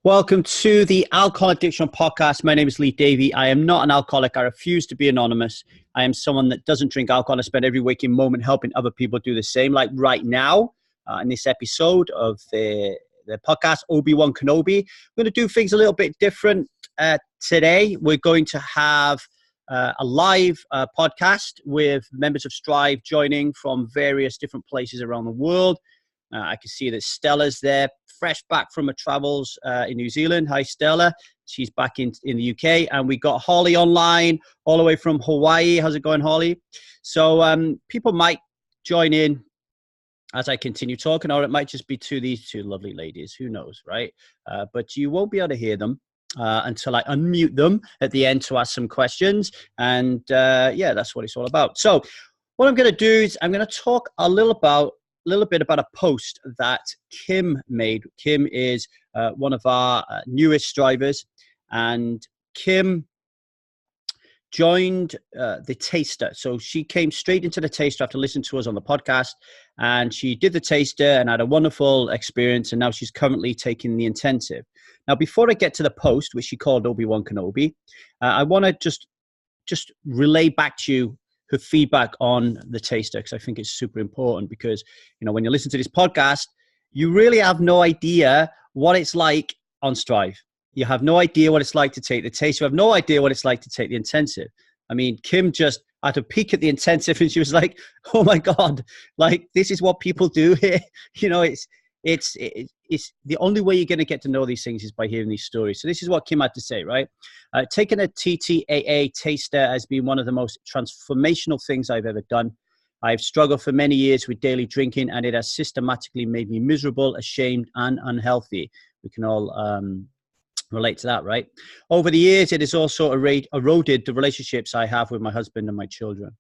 Welcome to the Alcohol Addiction Podcast. My name is Davy. I am not an alcoholic. I refuse to be anonymous. I am someone that doesn't drink alcohol. I spend every waking moment helping other people do the same. Like right now, in this episode of the podcast, Obi Wan Kenobi, we're going to do things a little bit different today. We're going to have a live podcast with members of Strive joining from various different places around the world. I can see that Stella's there, fresh back from her travels in New Zealand. Hi, Stella. She's back in the UK. And we got Holly online all the way from Hawaii. How's it going, Holly? So people might join in as I continue talking, or it might just be to these two lovely ladies. Who knows, right? But you won't be able to hear them until I unmute them at the end to ask some questions. And yeah, that's what it's all about. So what I'm going to do is I'm going to talk a little bit about a post that Kim made. Kim is one of our newest strivers, and Kim joined the taster. So she came straight into the taster after listening to us on the podcast, and she did the taster and had a wonderful experience, and now she's currently taking the intensive. Now, before I get to the post, which she called Obi Wan Kenobi, I want to just relay back to you her feedback on the taster, because I think it's super important. Because, you know, when you listen to this podcast, you really have no idea what it's like on Strive. You have no idea what it's like to take the taster. You have no idea what it's like to take the intensive. I mean, Kim just had a peek at the intensive and she was like, oh my God, like this is what people do here. You know, it's the only way you're going to get to know these things is by hearing these stories. So this is what Kim had to say, right? Taking a TTAA taster has been one of the most transformational things I've ever done. I've struggled for many years with daily drinking, and it has systematically made me miserable, ashamed, and unhealthy. We can all relate to that, right? Over the years, it has also eroded the relationships I have with my husband and my children.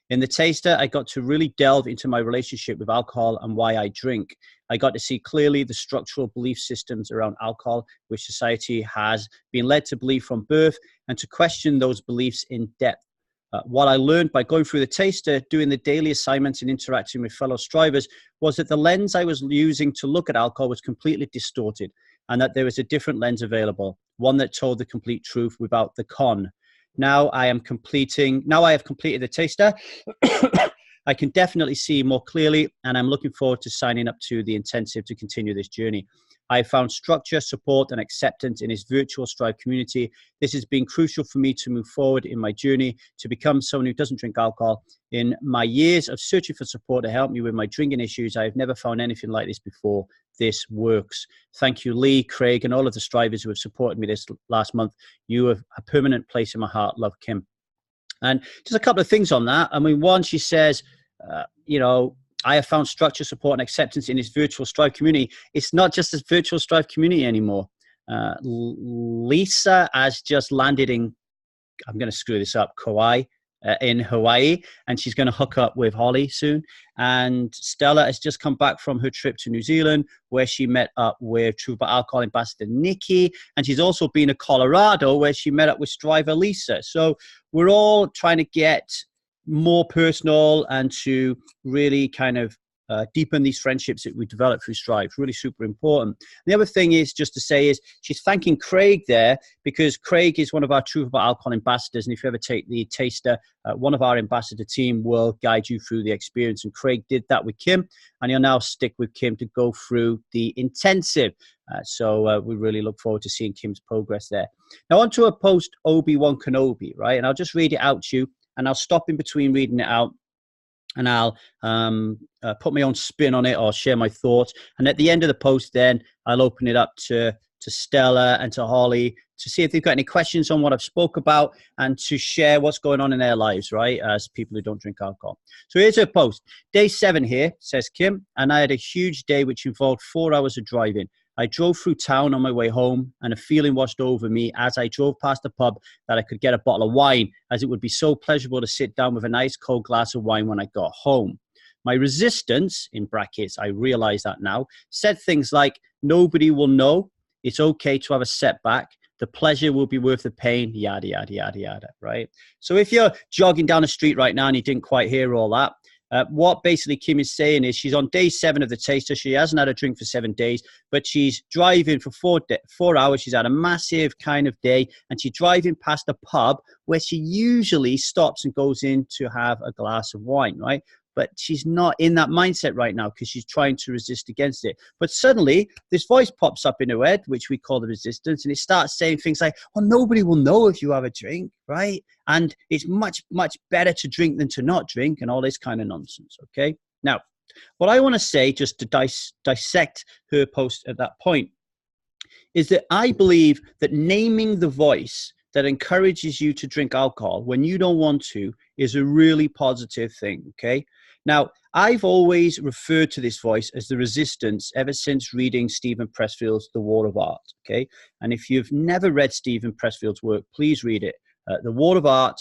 In the taster, I got to really delve into my relationship with alcohol and why I drink. I got to see clearly the structural belief systems around alcohol, which society has been led to believe from birth, and to question those beliefs in depth. What I learned by going through the taster, doing the daily assignments and interacting with fellow strivers was that the lens I was using to look at alcohol was completely distorted, and that there was a different lens available, one that told the complete truth without the con. Now I have completed the taster. I can definitely see more clearly, and I'm looking forward to signing up to the intensive to continue this journey. I found structure, support, and acceptance in this virtual Strive community. This has been crucial for me to move forward in my journey to become someone who doesn't drink alcohol. In my years of searching for support to help me with my drinking issues, I have never found anything like this before. This works. Thank you, Lee, Craig, and all of the strivers who have supported me this last month. You have a permanent place in my heart. Love, Kim. And just a couple of things on that. I mean, one, she says, I have found structure, support, and acceptance in this virtual Strive community. It's not just this virtual Strive community anymore. Lisa has just landed in, I'm going to screw this up, Kauai, in Hawaii, and she's going to hook up with Holly soon. And Stella has just come back from her trip to New Zealand, where she met up with True About Alcohol Ambassador Nikki, and she's also been to Colorado, where she met up with Striver Lisa. So we're all trying to get more personal and to really kind of deepen these friendships that we develop through Strive. Really super important. The other thing is just to say is she's thanking Craig there, because Craig is one of our Truth About Alcohol ambassadors. And if you ever take the taster, one of our ambassador team will guide you through the experience. And Craig did that with Kim, and he'll now stick with Kim to go through the intensive. So we really look forward to seeing Kim's progress there. Now onto a post Obi Wan Kenobi, right? And I'll just read it out to you, and I'll stop in between reading it out, and I'll put my own spin on it or share my thoughts. And at the end of the post, then I'll open it up to Stella and to Holly to see if they've got any questions on what I've spoke about, and to share what's going on in their lives, right, as people who don't drink alcohol. So here's her post. Day 7 here, says Kim, and I had a huge day which involved 4 hours of driving. I drove through town on my way home, and a feeling washed over me as I drove past a pub that I could get a bottle of wine, as it would be so pleasurable to sit down with a nice cold glass of wine when I got home. My resistance, in brackets, I realize that now, said things like, nobody will know, it's okay to have a setback, the pleasure will be worth the pain, yada, yada, yada, yada, right? So if you're jogging down the street right now and you didn't quite hear all that, What basically Kim is saying is she's on day 7 of the taster. She hasn't had a drink for 7 days, but she's driving for 4 hours. She's had a massive kind of day, and she's driving past a pub where she usually stops and goes in to have a glass of wine, right? But she's not in that mindset right now because she's trying to resist against it. But suddenly this voice pops up in her head, which we call the resistance, and it starts saying things like, well, nobody will know if you have a drink, right? And it's much, much better to drink than to not drink, and all this kind of nonsense, okay? Now, what I want to say, just to dissect her post at that point, is that I believe that naming the voice that encourages you to drink alcohol when you don't want to is a really positive thing, okay? Now, I've always referred to this voice as the resistance ever since reading Stephen Pressfield's The War of Art, okay? And if you've never read Stephen Pressfield's work, please read it. The War of Art,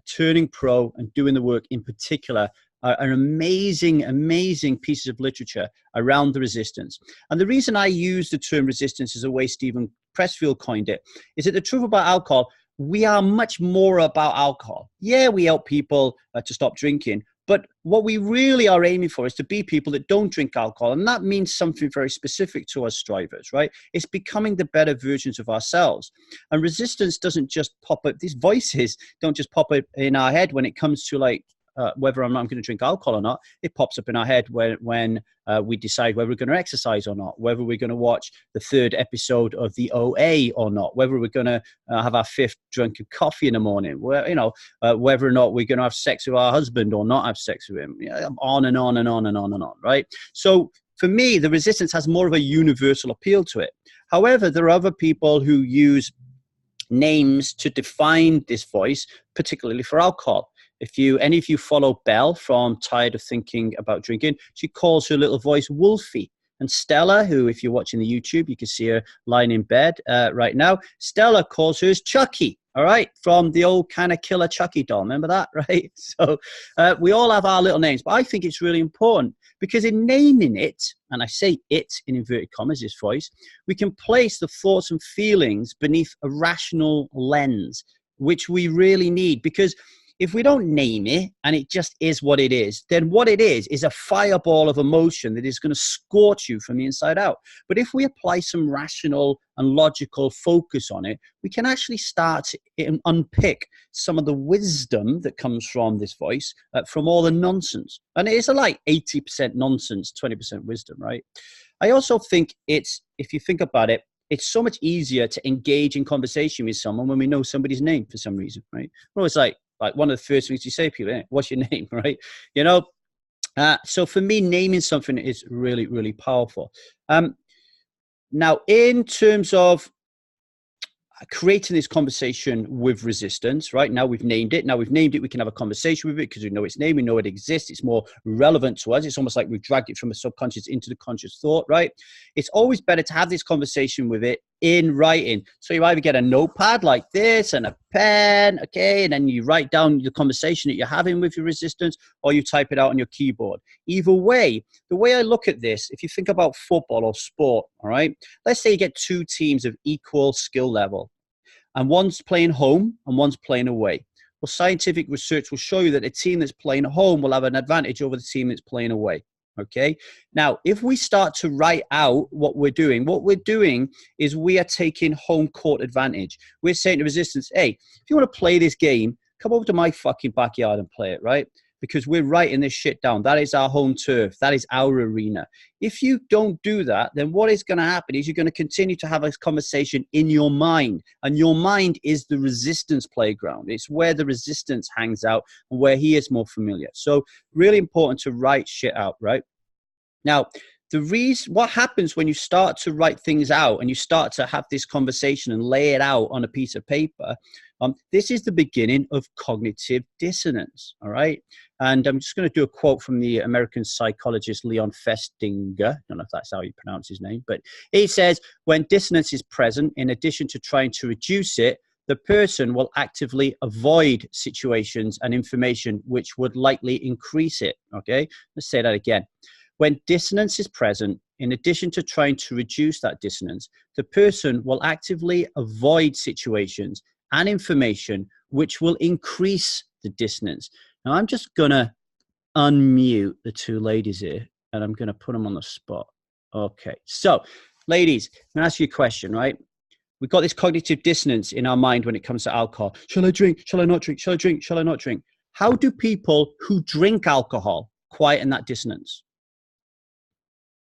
Turning Pro, and Doing the Work in particular are amazing, amazing pieces of literature around the resistance. And the reason I use the term resistance as a way Stephen Pressfield coined it is that the truth about alcohol, we are much more about alcohol. Yeah, we help people to stop drinking, but what we really are aiming for is to be people that don't drink alcohol. And that means something very specific to us strivers, right? It's becoming the better versions of ourselves. And resistance doesn't just pop up. These voices don't just pop up in our head when it comes to like, whether I'm going to drink alcohol or not. It pops up in our head when we decide whether we're going to exercise or not, whether we're going to watch the 3rd episode of the OA or not, whether we're going to have our 5th drink of coffee in the morning, whether or not we're going to have sex with our husband or not have sex with him, on and on and on and on and on, right? So for me, the resistance has more of a universal appeal to it. However, there are other people who use names to define this voice, particularly for alcohol. If any of you follow Belle from Tired of Thinking About Drinking, she calls her little voice Wolfie. And Stella, who, if you're watching the YouTube, you can see her lying in bed right now. Stella calls hers Chucky, all right, from the old kind of killer Chucky doll. Remember that, right? So we all have our little names, but I think it's really important because in naming it, and I say it in inverted commas, this voice, we can place the thoughts and feelings beneath a rational lens, which we really need, because if we don't name it and it just is what it is, then what it is a fireball of emotion that is going to scorch you from the inside out. But if we apply some rational and logical focus on it, we can actually start to unpick some of the wisdom that comes from this voice, from all the nonsense. And it is like 80% nonsense, 20% wisdom, right? I also think if you think about it, it's so much easier to engage in conversation with someone when we know somebody's name for some reason, right? Well, it's like one of the first things you say to people, isn't it? What's your name, right? So for me, naming something is really, really powerful. Now, in terms of creating this conversation with resistance, right? Now we've named it. We can have a conversation with it because we know its name. We know it exists. It's more relevant to us. It's almost like we've dragged it from the subconscious into the conscious thought, right? It's always better to have this conversation with it in writing. So you either get a notepad like this and a pen, okay, and then you write down the conversation that you're having with your resistance, or you type it out on your keyboard. Either way, the way I look at this, if you think about football or sport, all right, let's say you get 2 teams of equal skill level, and one's playing home and one's playing away. Well, scientific research will show you that a team that's playing home will have an advantage over the team that's playing away. Okay. Now, if we start to write out what we're doing is we are taking home court advantage. We're saying to resistance, hey, if you want to play this game, come over to my fucking backyard and play it, right? Because we're writing this shit down. That is our home turf. That is our arena. If you don't do that, then what is going to happen is you're going to continue to have a conversation in your mind. And your mind is the resistance playground. It's where the resistance hangs out and where he is more familiar. So really important to write shit out, right? Now, what happens when you start to write things out and you start to have this conversation and lay it out on a piece of paper, this is the beginning of cognitive dissonance, all right? And I'm just going to do a quote from the American psychologist Leon Festinger. I don't know if that's how you pronounce his name, but he says, when dissonance is present, in addition to trying to reduce it, the person will actively avoid situations and information which would likely increase it, okay? Let's say that again. When dissonance is present, in addition to trying to reduce that dissonance, the person will actively avoid situations and information which will increase the dissonance. Now, I'm just going to unmute the two ladies here, and I'm going to put them on the spot. Okay. So, ladies, I'm going to ask you a question, right? We've got this cognitive dissonance in our mind when it comes to alcohol. Shall I drink? Shall I not drink? Shall I drink? Shall I not drink? How do people who drink alcohol quieten that dissonance?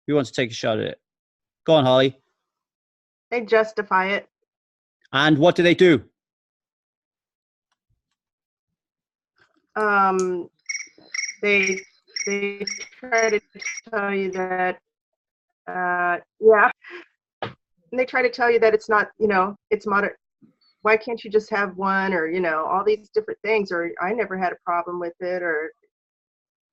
Who wants to take a shot at it? Go on, Holly. They justify it. And what do they do? They try to tell you that, and they try to tell you that it's not, it's moderate. Why can't you just have one, or, all these different things, or I never had a problem with it, or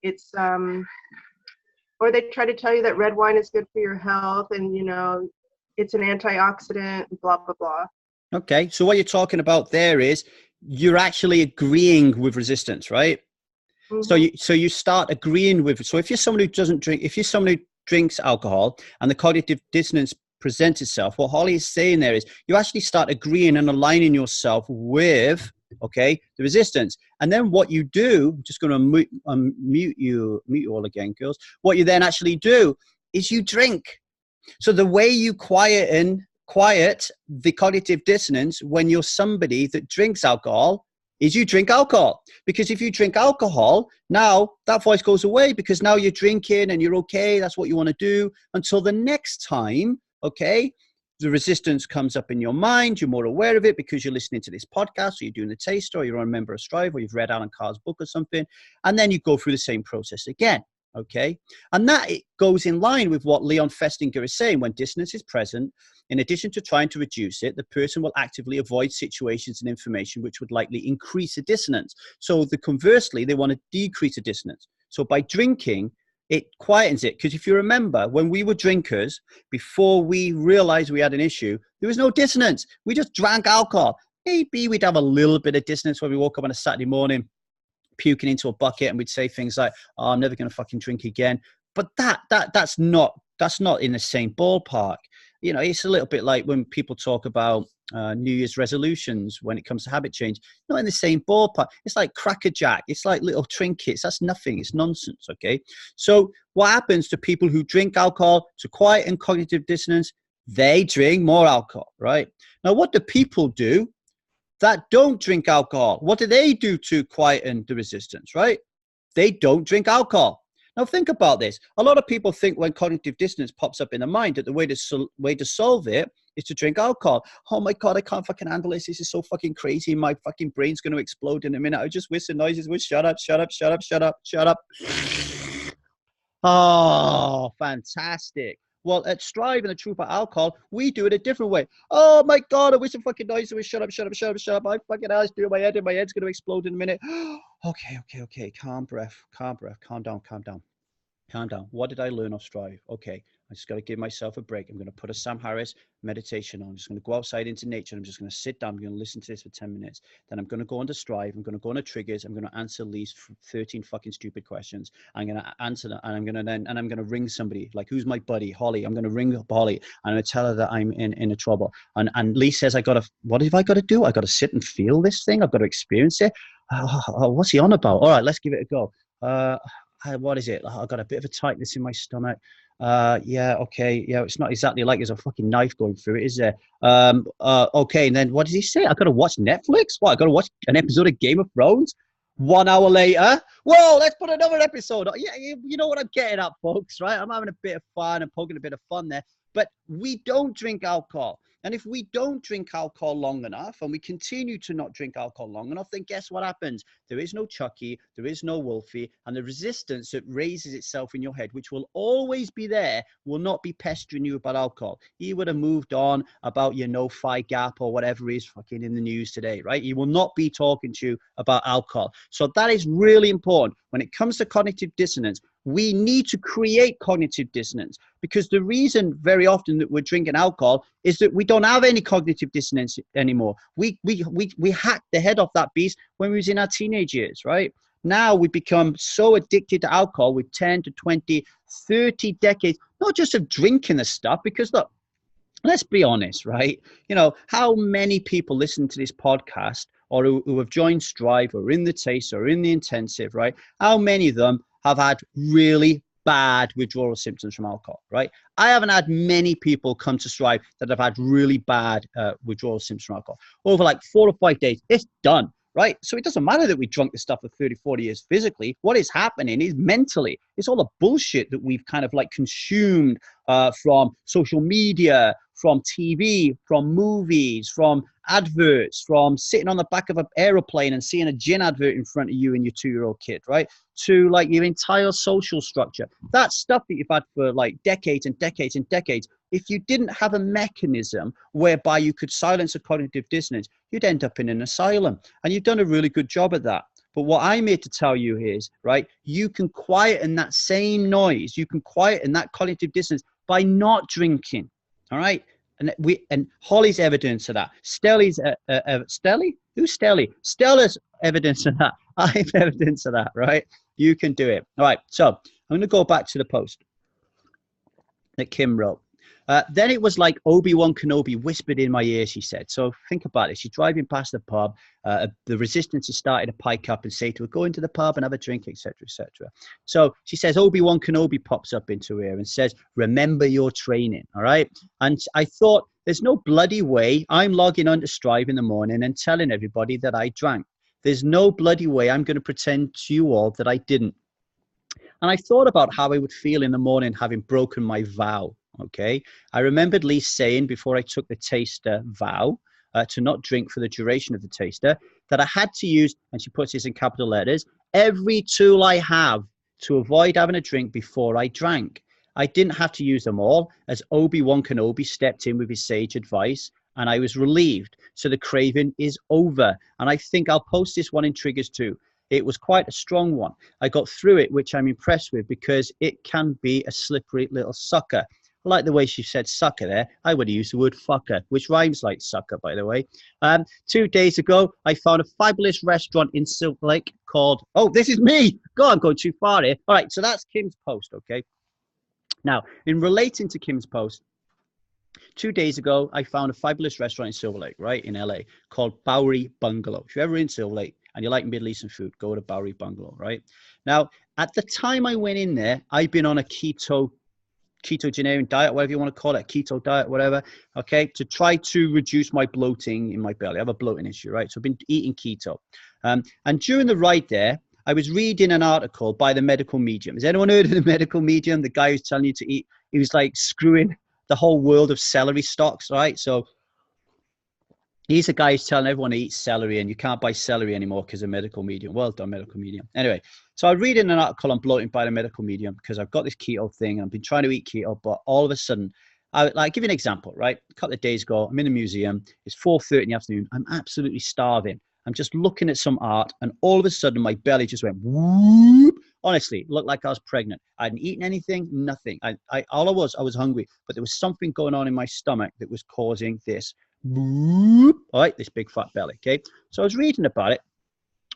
it's, or they try to tell you that red wine is good for your health, and, it's an antioxidant, blah, blah, blah. Okay. So what you're talking about there is you're actually agreeing with resistance, right? Mm-hmm. So you start agreeing with, so if you're someone who doesn't drink, if you're someone who drinks alcohol and the cognitive dissonance presents itself, what Holly is saying there is you actually start agreeing and aligning yourself with, okay, the resistance. And then what you do, I'm just going to mute you all again, girls. What you then actually do is you drink. So the way you quiet the cognitive dissonance when you're somebody that drinks alcohol is you drink alcohol. Because if you drink alcohol, now that voice goes away because now you're drinking and you're okay. That's what you want to do until the next time, okay? The resistance comes up in your mind. You're more aware of it because you're listening to this podcast, or you're doing the taster, or you're on a member of Strive, or you've read Alan Carr's book or something. And then you go through the same process again. Okay. And that it goes in line with what Leon Festinger is saying. When dissonance is present, in addition to trying to reduce it, the person will actively avoid situations and information which would likely increase the dissonance. So conversely, they want to decrease the dissonance. So by drinking, it quietens it. Because if you remember, when we were drinkers, before we realized we had an issue, there was no dissonance. We just drank alcohol. Maybe we'd have a little bit of dissonance when we woke up on a Saturday morning, puking into a bucket, and we'd say things like, "Oh, I'm never going to fucking drink again." But that's not in the same ballpark. It's a little bit like when people talk about New Year's resolutions when it comes to habit change. Not in the same ballpark. It's like Cracker Jack. It's like little trinkets. That's nothing. It's nonsense. Okay. So what happens to people who drink alcohol to quieten cognitive dissonance? They drink more alcohol, right? Now, what do people do that don't drink alcohol? What do they do to quieten the resistance, right? They don't drink alcohol. Now think about this. A lot of people think when cognitive dissonance pops up in the mind that the way to solve it is to drink alcohol. Oh my God, I can't fucking handle this. This is so fucking crazy. My fucking brain's going to explode in a minute. I just wish the noises would shut up, shut up, shut up, shut up, shut up. Oh, fantastic. Well, at Strive and the Truth About Alcohol, we do it a different way. Oh my God, I wish the fucking noise was shut up, shut up, shut up, shut up. I fucking hell, it's doing my head in. My head's going to explode in a minute. Okay. Calm breath. Calm down. What did I learn off Strive? Okay, I just got to give myself a break. I'm going to put a Sam Harris meditation on. I'm just going to go outside into nature. I'm just going to sit down. I'm going to listen to this for 10 minutes. Then I'm going to go on to Strive. I'm going to go on to triggers. I'm going to answer these 13 fucking stupid questions. I'm going to answer that. And I'm going to ring somebody. Like, who's my buddy? Holly. I'm going to ring up Holly. And I'm going to tell her that I'm in a trouble. And Lee says, what have I got to do? I got to sit and feel this thing. I've got to experience it. What's he on about? All right, let's give it a go. What is it? I got a bit of a tightness in my stomach. Okay. Yeah, it's not exactly like there's a fucking knife going through it, is there? Okay, and then what does he say? I got to watch Netflix? What, I got to watch an episode of Game of Thrones? 1 hour later, whoa, let's put another episode on. Yeah, you know what I'm getting at, folks, right? I'm having a bit of fun and poking a bit of fun there. But we don't drink alcohol. And if we don't drink alcohol long enough and we continue to not drink alcohol long enough, then guess what happens? There is no Chucky, there is no Wolfie, and the resistance that raises itself in your head, which will always be there, will not be pestering you about alcohol. He would have moved on about your no-fi gap or whatever is fucking in the news today, right? He will not be talking to you about alcohol. So that is really important. When it comes to cognitive dissonance, we need to create cognitive dissonance, because the reason very often that we're drinking alcohol is that we don't have any cognitive dissonance anymore. We hacked the head off that beast when we was in our teenage years, right? Now we become so addicted to alcohol with 10 to 20, 30 decades, not just of drinking the stuff, because look, let's be honest, right? How many people listen to this podcast or who have joined Strive or in the taste or in the intensive, right? How many of them have had really bad withdrawal symptoms from alcohol, right? I haven't had many people come to Strive that have had really bad withdrawal symptoms from alcohol. Over like 4 or 5 days, it's done, right? So it doesn't matter that we drunk this stuff for 30, 40 years physically. What is happening is mentally. It's all the bullshit that we've kind of like consumed from social media, from TV, from movies, from adverts, from sitting on the back of an aeroplane and seeing a gin advert in front of you and your 2-year-old kid, right? To like your entire social structure. That stuff that you've had for like decades and decades and decades, if you didn't have a mechanism whereby you could silence a cognitive dissonance, you'd end up in an asylum. And you've done a really good job at that. But what I'm here to tell you is, right, you can quieten that same noise. You can quieten that cognitive dissonance by not drinking. All right. And Holly's evidence of that. Stelly's Stelly? Who's Stelly? Stella's evidence of that. I have evidence of that, right? You can do it. All right. So I'm going to go back to the post that Kim wrote. Then it was like Obi Wan Kenobi whispered in my ear, she said. So think about it. She's driving past the pub. The resistance is starting to pike up and say to her, go into the pub and have a drink, etc., etc. So she says, Obi Wan Kenobi pops up into her and says, remember your training. All right. And I thought, there's no bloody way I'm logging on to Strive in the morning and telling everybody that I drank. There's no bloody way I'm going to pretend to you all that I didn't. And I thought about how I would feel in the morning having broken my vow. Okay. I remembered Lee saying before I took the taster vow to not drink for the duration of the taster, that I had to use, and she puts this in capital letters, every tool I have to avoid having a drink before I drank. I didn't have to use them all, as Obi Wan Kenobi stepped in with his sage advice, and I was relieved. So the craving is over. And I think I'll post this one in Triggers too. It was quite a strong one. I got through it, which I'm impressed with, because it can be a slippery little sucker. I like the way she said sucker there. I would have used the word fucker, which rhymes like sucker, by the way. 2 days ago, I found a fabulous restaurant in Silver Lake called, oh, this is me. God, I'm going too far here. All right, so that's Kim's post, okay? Now, in relating to Kim's post, 2 days ago, I found a fabulous restaurant in Silver Lake, right, in LA, called Bowery Bungalow. If you're ever in Silver Lake and you like Middle Eastern food, go to Bowery Bungalow, right? Now, at the time I went in there, I'd been on a ketogenic diet, whatever you want to call it, keto diet, whatever, okay, to try to reduce my bloating in my belly. I have a bloating issue, right? So I've been eating keto. And during the ride there, I was reading an article by the medical medium. Has anyone heard of the medical medium? The guy who's telling you to eat, he was like screwing the whole world of celery stocks, right? So he's the guy who's telling everyone to eat celery, and you can't buy celery anymore because of medical medium. Well done, medical medium. Anyway, so I read in an article on bloating by the medical medium because I've got this keto thing and I've been trying to eat keto, but all of a sudden, I'll give you an example, right? A couple of days ago, I'm in a museum. It's 4:30 in the afternoon. I'm absolutely starving. I'm just looking at some art, and all of a sudden, my belly just went whoop. Honestly, it looked like I was pregnant. I hadn't eaten anything, nothing. I was hungry, but there was something going on in my stomach that was causing this whoop, all right, this big fat belly, okay? So I was reading about it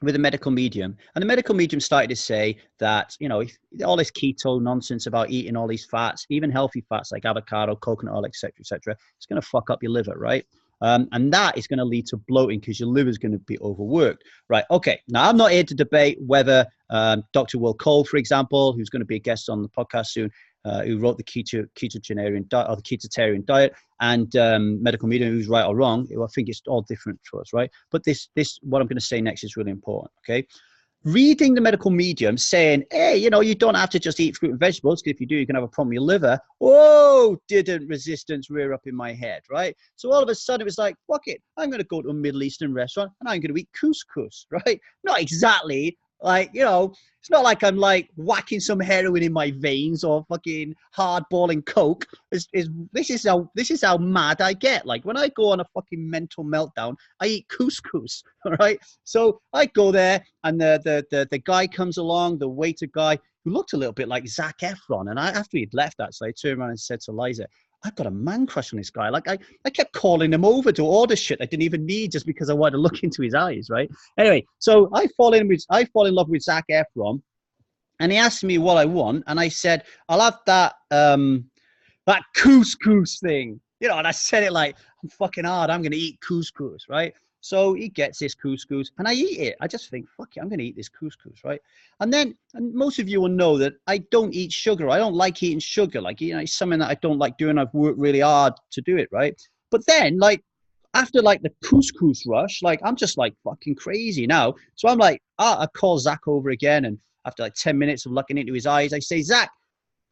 with a medical medium, and the medical medium started to say that, you know, all this keto nonsense about eating all these fats, even healthy fats like avocado, coconut oil, etc., it's going to fuck up your liver, right? And that is going to lead to bloating because your liver is going to be overworked, right? Okay, now I'm not here to debate whether Dr. Will Cole, for example, who's going to be a guest on the podcast soon, who wrote the ketogenic diet or the ketotarian diet, and medical medium, who's right or wrong. I think it's all different for us, right? But this what I'm going to say next is really important, okay? Reading the medical medium saying, hey, you know, you don't have to just eat fruit and vegetables, because if you do, you can have a problem with your liver. Whoa, didn't resistance rear up in my head, right? So all of a sudden it was like, fuck it, I'm going to go to a Middle Eastern restaurant and I'm going to eat couscous, right? Not exactly like, you know, it's not like I'm like whacking some heroin in my veins or fucking hardballing coke. This is how mad I get. Like when I go on a fucking mental meltdown, I eat couscous. All right. So I go there, and the guy comes along, the waiter guy, who looked a little bit like Zac Efron. And after he'd left, actually, I turned around and said to Liza, I've got a man crush on this guy. Like I kept calling him over to order shit I didn't even need, just because I wanted to look into his eyes, right? Anyway, so I fall in love with Zac Efron, and he asked me what I want, and I said, I'll have that couscous thing, you know. And I said it like, I'm fucking hard. I'm gonna eat couscous, right? So he gets this couscous and I eat it. I just think, fuck it, I'm going to eat this couscous, right? And most of you will know that I don't eat sugar. I don't like eating sugar. Like, you know, it's something that I don't like doing. I've worked really hard to do it, right? But then, like, after like the couscous rush, like I'm just like fucking crazy now. So I'm like, I call Zach over again. And after like 10 minutes of looking into his eyes, I say, Zach,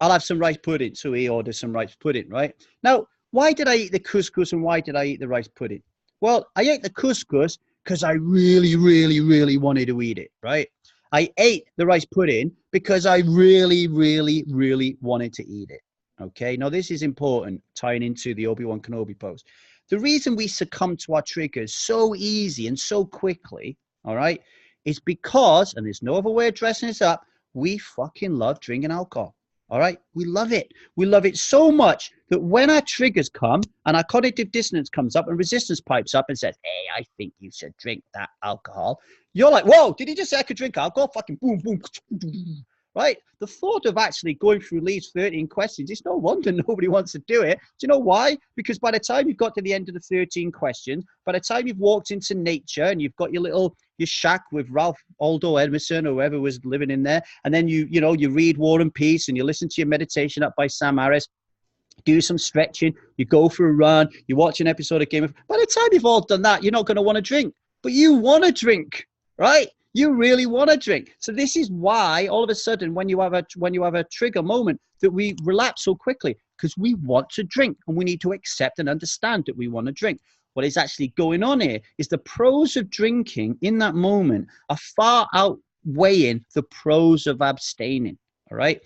I'll have some rice pudding. So he orders some rice pudding, right? Now, why did I eat the couscous and why did I eat the rice pudding? Well, I ate the couscous because I really, really, really wanted to eat it, right? I ate the rice pudding because I really, really, really wanted to eat it. Okay, now this is important, tying into the Obi Wan Kenobi post. The reason we succumb to our triggers so easy and so quickly, all right, is because, and there's no other way of dressing this up, we fucking love drinking alcohol. All right, we love it. We love it so much that when our triggers come and our cognitive dissonance comes up and resistance pipes up and says, hey, I think you should drink that alcohol. You're like, whoa, did he just say I could drink alcohol? Fucking boom, boom, right? The thought of actually going through these 13 questions, it's no wonder nobody wants to do it. Do you know why? Because by the time you've got to the end of the 13 questions, by the time you've walked into nature and you've got your shack with Ralph Waldo Emerson or whoever was living in there, and then you read War and Peace and you listen to your meditation up by Sam Harris, do some stretching, you go for a run, you watch an episode of Game of. By the time you've all done that, you're not going to want to drink, but you want to drink, right? You really want to drink. So this is why all of a sudden when you have a trigger moment that we relapse so quickly, because we want to drink and we need to accept and understand that we want to drink. What is actually going on here is the pros of drinking in that moment are far outweighing the pros of abstaining. All right.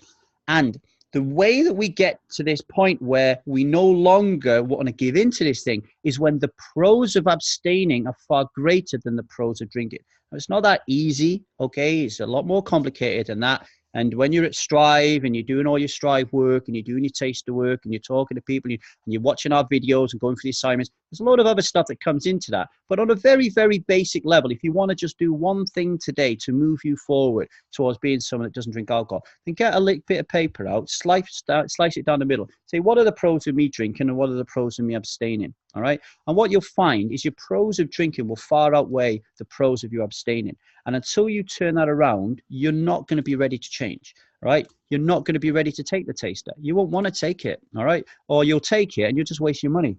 And the way that we get to this point where we no longer want to give into this thing is when the pros of abstaining are far greater than the pros of drinking. Now, it's not that easy, okay? It's a lot more complicated than that. And when you're at Strive and you're doing all your Strive work and you're doing your taster work and you're talking to people and you're watching our videos and going through the assignments, there's a lot of other stuff that comes into that. But on a very, very basic level, if you want to just do one thing today to move you forward towards being someone that doesn't drink alcohol, then get a bit of paper out, slice it down the middle. Say, what are the pros of me drinking and what are the pros of me abstaining? All right. And what you'll find is your pros of drinking will far outweigh the pros of you abstaining. And until you turn that around, you're not going to be ready to change, right? You're not going to be ready to take the taster. You won't want to take it, all right? Or you'll take it and you'll just waste your money.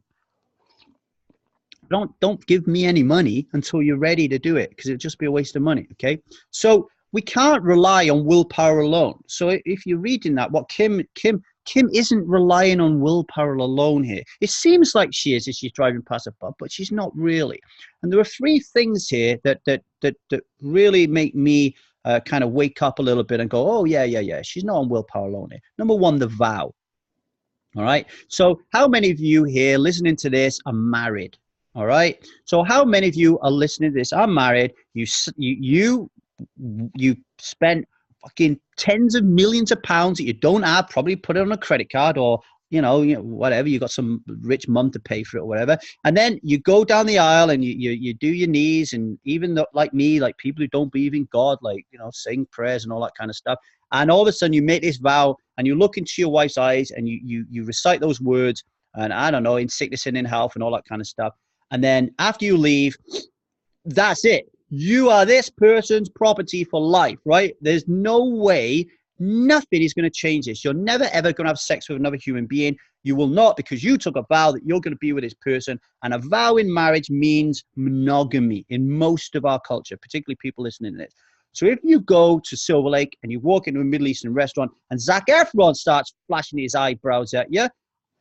Don't give me any money until you're ready to do it, because it'll just be a waste of money, okay? So we can't rely on willpower alone. So if you're reading that, what Kim isn't relying on willpower alone here. It seems like she is as she's driving past a pub, but she's not really. And there are three things here that really make me kind of wake up a little bit and go, oh, yeah. She's not on willpower alone here. Number one, the vow. All right. So how many of you here listening to this are married? All right. So how many of you are listening to this are married? You spent fucking tens of millions of pounds that you don't have, probably put it on a credit card or, you know, whatever, you got some rich mum to pay for it or whatever. And then you go down the aisle and you do your knees, and even though, like me, like people who don't believe in God, like, you know, sing prayers and all that kind of stuff. And all of a sudden you make this vow and you look into your wife's eyes and you recite those words, and I don't know, in sickness and in health and all that kind of stuff. And then after you leave, that's it. You are this person's property for life, right? There's no way, nothing is going to change this. You're never, ever going to have sex with another human being. You will not, because you took a vow that you're going to be with this person. And a vow in marriage means monogamy in most of our culture, particularly people listening to this. So if you go to Silver Lake and you walk into a Middle Eastern restaurant and Zac Efron starts flashing his eyebrows at you,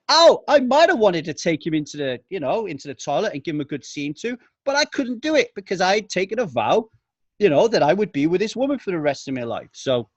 oh, I might have wanted to take him into the toilet and give him a good scene too, but I couldn't do it because I had taken a vow, that I would be with this woman for the rest of my life. So,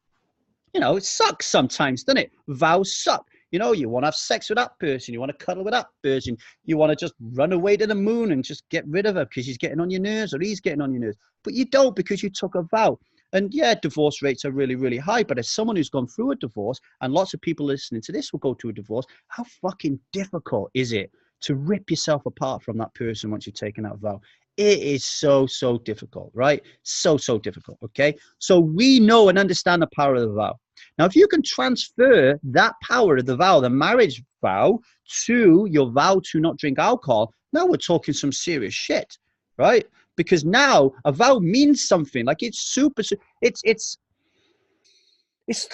it sucks sometimes, doesn't it? Vows suck. You want to have sex with that person. You want to cuddle with that person. You want to just run away to the moon and just get rid of her because she's getting on your nerves or he's getting on your nerves. But you don't, because you took a vow. And yeah, divorce rates are really, really high. But as someone who's gone through a divorce, and lots of people listening to this will go through a divorce, how fucking difficult is it to rip yourself apart from that person once you've taken that vow? It is so, so difficult, right? So, so difficult, okay? So we know and understand the power of the vow. Now, if you can transfer that power of the vow, the marriage vow, to your vow to not drink alcohol, now we're talking some serious shit. right? Because now a vow means something. Like it's super, it's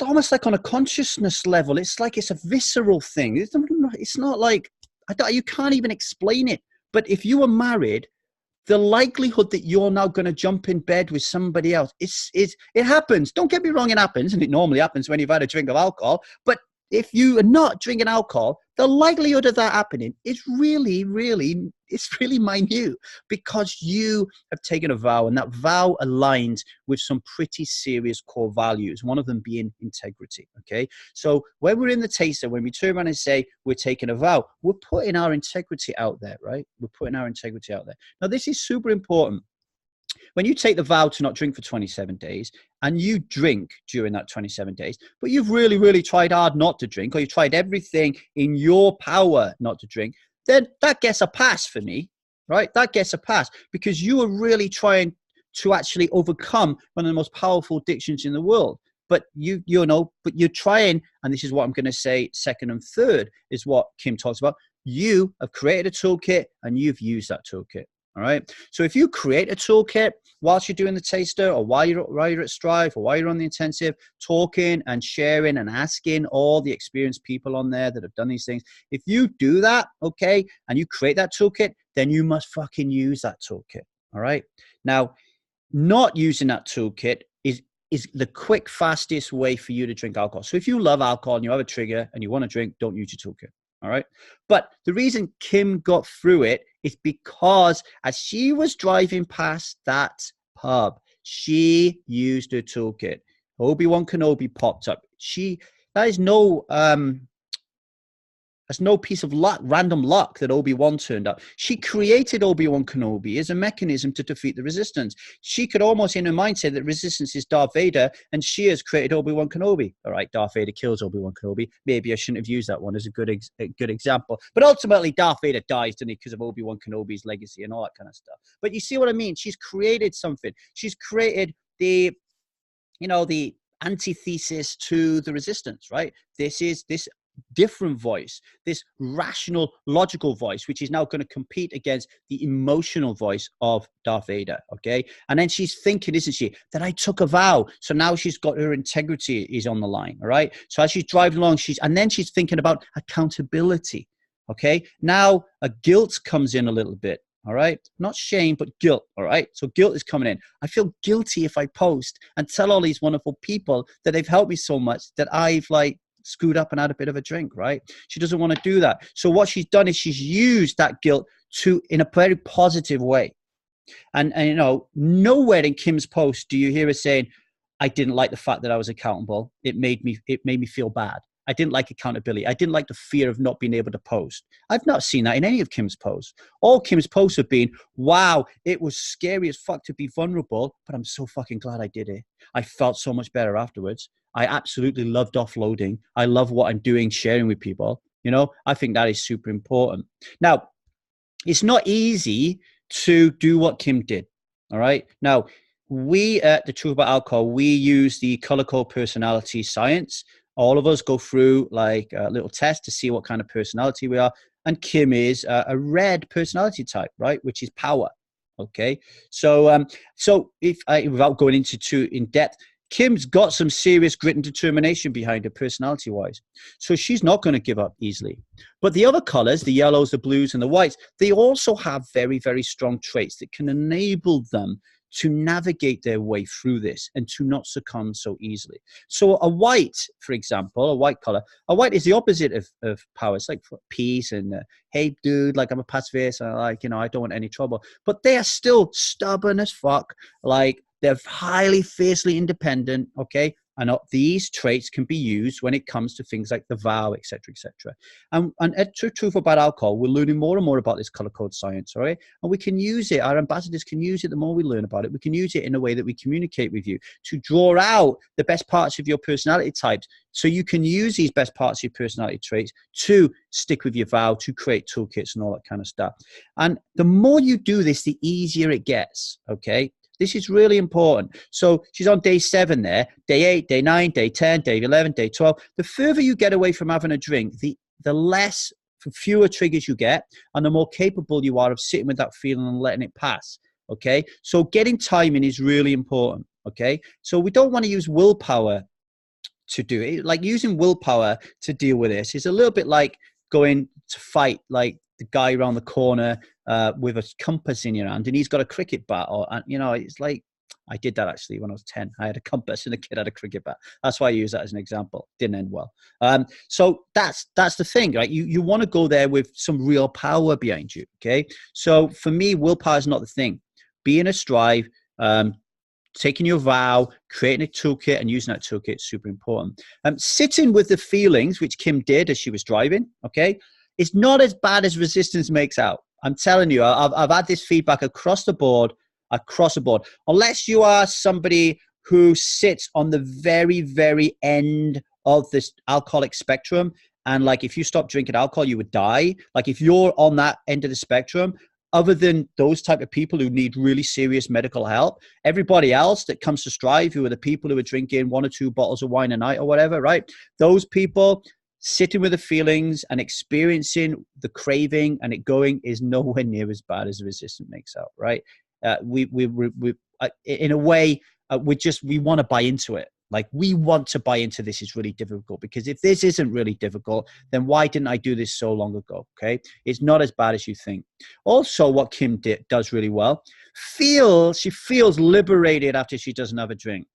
almost like on a consciousness level. It's like it's a visceral thing. It's not like, you can't even explain it. But if you were married, the likelihood that you're now going to jump in bed with somebody else, it happens. Don't get me wrong, it happens. And it normally happens when you've had a drink of alcohol. But if you are not drinking alcohol, the likelihood of that happening is really, really, it's really minute, because you have taken a vow, and that vow aligns with some pretty serious core values, one of them being integrity. Okay. So when we're in the taster, when we turn around and say we're taking a vow, we're putting our integrity out there, right? We're putting our integrity out there. Now, this is super important. When you take the vow to not drink for 27 days and you drink during that 27 days, but you've really, really tried hard not to drink, or you tried everything in your power not to drink, then that gets a pass for me, right? That gets a pass, because you are really trying to actually overcome one of the most powerful addictions in the world. But but you're trying, and this is what I'm going to say, second and third is what Kim talks about. You have created a toolkit and you've used that toolkit. All right. So if you create a toolkit whilst you're doing the taster, or while you're at Strive, or while you're on the intensive, talking and sharing and asking all the experienced people on there that have done these things, if you do that, okay, and you create that toolkit, then you must fucking use that toolkit. All right. Now, not using that toolkit is the quick, fastest way for you to drink alcohol. So if you love alcohol and you have a trigger and you want to drink, don't use your toolkit. All right. But the reason Kim got through it is because as she was driving past that pub, she used her toolkit. Obi Wan Kenobi popped up. That's no piece of luck, random luck, that Obi-Wan turned up. She created Obi Wan Kenobi as a mechanism to defeat the Resistance. She could almost in her mind say that Resistance is Darth Vader, and she has created Obi Wan Kenobi. All right, Darth Vader kills Obi Wan Kenobi. Maybe I shouldn't have used that one as a good example. But ultimately, Darth Vader dies, doesn't he, because of Obi Wan Kenobi's legacy and all that kind of stuff. But you see what I mean? She's created something. She's created the antithesis to the Resistance, right? This different voice, this rational, logical voice, which is now going to compete against the emotional voice of Darth Vader. Okay. And then she's thinking, isn't she, that I took a vow. So now she's got her integrity is on the line. All right. So as she's driving along, she's thinking about accountability. Okay. Now a guilt comes in a little bit. All right. Not shame, but guilt. All right. So guilt is coming in. I feel guilty if I post and tell all these wonderful people that they've helped me so much that I've screwed up and had a bit of a drink, right? She doesn't want to do that. So what she's done is she's used that guilt in a very positive way. And nowhere in Kim's post do you hear her saying, I didn't like the fact that I was accountable. It made me feel bad. I didn't like accountability. I didn't like the fear of not being able to post. I've not seen that in any of Kim's posts. All Kim's posts have been, wow, it was scary as fuck to be vulnerable, but I'm so fucking glad I did it. I felt so much better afterwards. I absolutely loved offloading. I love what I'm doing, sharing with people. I think that is super important. Now, it's not easy to do what Kim did. All right. Now, we at The Truth About Alcohol, we use the color code personality science. All of us go through a little test to see what kind of personality we are. And Kim is a red personality type, right? Which is power. Okay. So without going into too in depth, Kim's got some serious grit and determination behind her personality-wise. So she's not going to give up easily. But the other colors, the yellows, the blues, and the whites, they also have very, very strong traits that can enable them to navigate their way through this and to not succumb so easily. So a white, for example, a white color, a white is the opposite of power. It's like peace and, hey, dude, I'm a pacifist. I don't want any trouble. But they are still stubborn as fuck. They're highly, fiercely independent, okay? And these traits can be used when it comes to things like the vow, etc., etc. And at Truth About Alcohol, we're learning more and more about this color code science, all right? And we can use it. Our ambassadors can use it. The more we learn about it, we can use it in a way that we communicate with you to draw out the best parts of your personality types. So you can use these best parts of your personality traits to stick with your vow, to create toolkits and all that kind of stuff. And the more you do this, the easier it gets, okay? This is really important. So she's on day 7 there, day 8, day 9, day 10, day 11, day 12. The further you get away from having a drink, the fewer triggers you get and the more capable you are of sitting with that feeling and letting it pass. Okay. So getting timing is really important. Okay. So we don't want to use willpower to do it. Like using willpower to deal with this is a little bit like going to fight like the guy around the corner with a compass in your hand and he's got a cricket bat, or it's like, I did that actually when I was 10. I had a compass and a kid had a cricket bat. That's why I use that as an example. Didn't end well. So that's the thing, right? You want to go there with some real power behind you. Okay. So for me, willpower is not the thing. Being a strive, taking your vow, creating a toolkit and using that toolkit is super important. Sitting with the feelings, which Kim did as she was driving, okay, is not as bad as resistance makes out. I'm telling you, I've had this feedback across the board, unless you are somebody who sits on the very, very end of this alcoholic spectrum. And like, if you stop drinking alcohol, you would die. Like if you're on that end of the spectrum, other than those type of people who need really serious medical help, everybody else that comes to Strive, who are the people who are drinking 1 or 2 bottles of wine a night or whatever, right? Those people sitting with the feelings and experiencing the craving and it going is nowhere near as bad as the resistance makes out, right? We in a way, we want to buy into it. Like we want to buy into this is really difficult, because if this isn't really difficult, then why didn't I do this so long ago? Okay. It's not as bad as you think. Also, what Kim does really well, she feels liberated after she doesn't have a drink.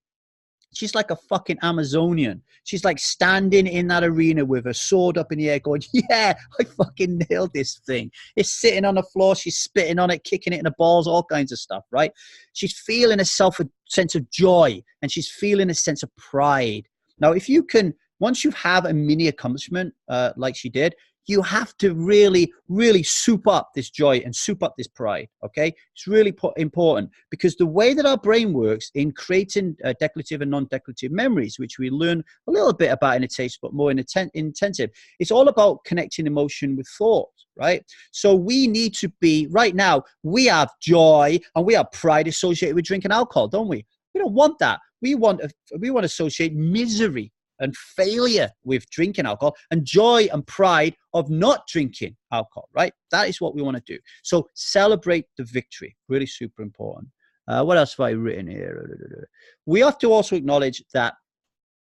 She's like a fucking Amazonian. She's like standing in that arena with her sword up in the air going, yeah, I fucking nailed this thing. It's sitting on the floor. She's spitting on it, kicking it in the balls, all kinds of stuff, right? She's feeling a sense of joy, and she's feeling a sense of pride. Now, if you can, once you have a mini accomplishment like she did, you have to really, really soup up this joy and soup up this pride, okay? It's really important, because the way that our brain works in creating declarative and non-declarative memories, which we learn a little bit about in a taste, but more in intensive, it's all about connecting emotion with thought, right? So we need to be, right now, we have joy and we have pride associated with drinking alcohol, don't we? We don't want that. We want to associate misery and failure with drinking alcohol, and joy and pride of not drinking alcohol, right? That is what we want to do. So celebrate the victory, really super important. What else have I written here? We have to also acknowledge that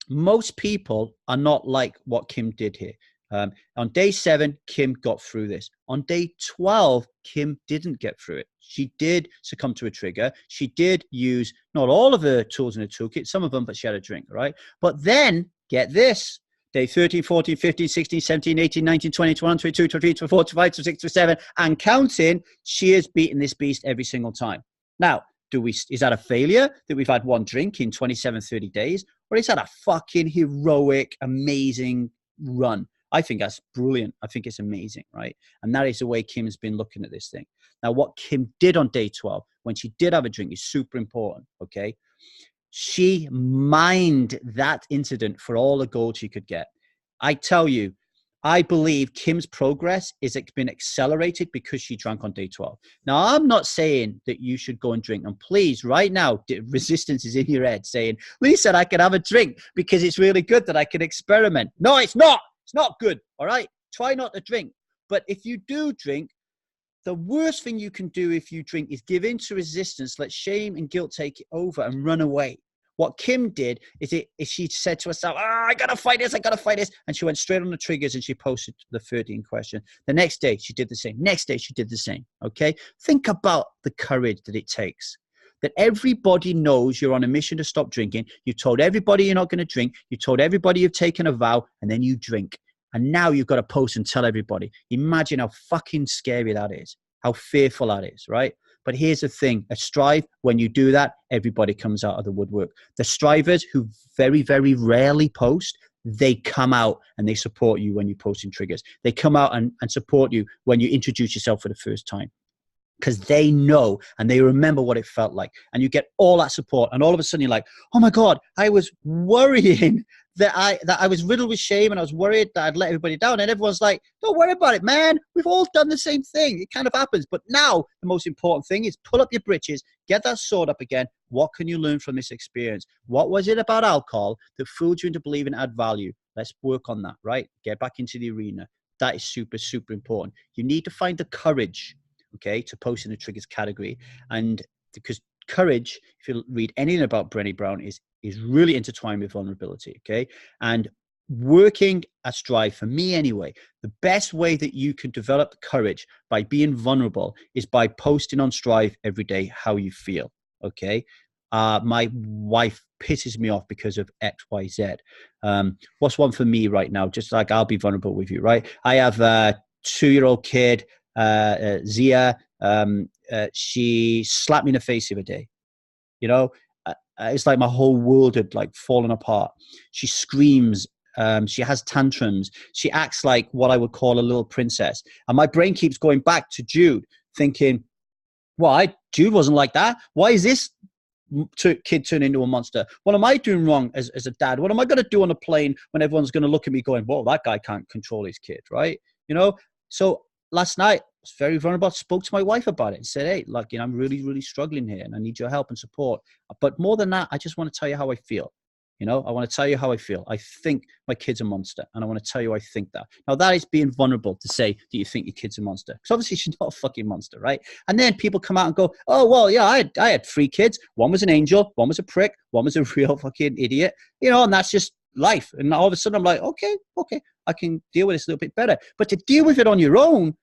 most people are not like what Kim did here. On day 7, Kim got through this. On day 12, Kim didn't get through it. She did succumb to a trigger. She did use not all of her tools in her toolkit, some of them, but she had a drink, right? But then, get this, day 13, 14, 15, 16, 17, 18, 19, 20, 21, 22, 23, 24, 25, 26, 27, and counting, she has beaten this beast every single time. Now, is that a failure that we've had one drink in 27, 30 days? Or is that a fucking heroic, amazing run? I think that's brilliant. I think it's amazing, right? And that is the way Kim has been looking at this thing. Now, what Kim did on day 12, when she did have a drink, is super important, okay? She mined that incident for all the gold she could get. I tell you, I believe Kim's progress is been accelerated because she drank on day 12. Now, I'm not saying that you should go and drink. And please, right now, resistance is in your head saying, Lee said I could have a drink because it's really good that I can experiment. No, it's not. It's not good, all right? Try not to drink. But if you do drink, the worst thing you can do if you drink is give in to resistance, let shame and guilt take it over and run away. What Kim did is she said to herself, I got to fight this. And she went straight on the triggers and she posted the 13 question. The next day, she did the same. Next day, she did the same, okay? Think about the courage that it takes. That everybody knows you're on a mission to stop drinking. You told everybody you're not going to drink. You told everybody you've taken a vow, and then you drink. And now you've got to post and tell everybody. Imagine how fucking scary that is, how fearful that is, right? But here's the thing, at Strive, when you do that, everybody comes out of the woodwork. The strivers who very, very rarely post, they come out and they support you when you're posting triggers. They come out and support you when you introduce yourself for the first time, because they know and they remember what it felt like. And you get all that support. And all of a sudden you're like, oh my God, I was worrying that I was riddled with shame, and I was worried that I'd let everybody down. And everyone's like, don't worry about it, man. We've all done the same thing. It kind of happens. But now the most important thing is pull up your britches, get that sword up again. What can you learn from this experience? What was it about alcohol that fooled you into believing it had value? Let's work on that, right? Get back into the arena. That is super, super important. You need to find the courage, okay, to post in the triggers category. And because courage, if you read anything about Brené Brown, is really intertwined with vulnerability. Okay. And working at Strive, for me anyway, the best way that you can develop courage by being vulnerable is by posting on Strive every day how you feel. Okay. My wife pisses me off because of XYZ. What's one for me right now? Just like, I'll be vulnerable with you, right? I have a 2-year-old kid, Zia. She slapped me in the face the other day. You know, it's like my whole world had like fallen apart. She screams. She has tantrums. She acts like what I would call a little princess. And my brain keeps going back to Jude, thinking, why? Jude wasn't like that. Why is this kid turn into a monster? What am I doing wrong as a dad? What am I going to do on a plane when everyone's going to look at me going, whoa, that guy can't control his kid, right? You know? So last night, I was very vulnerable. Spoke to my wife about it and said, hey, look, I'm really, really struggling here and I need your help and support. But more than that, I just want to tell you how I feel. I want to tell you how I feel. I think my kid's a monster, and I want to tell you I think that. Now, that is being vulnerable to say that you think your kid's a monster, because obviously she's not a fucking monster, right? And then people come out and go, oh, well, yeah, I had 3 kids. One was an angel, one was a prick, one was a real fucking idiot, and that's just life. And all of a sudden I'm like, okay, I can deal with this a little bit better. But to deal with it on your own,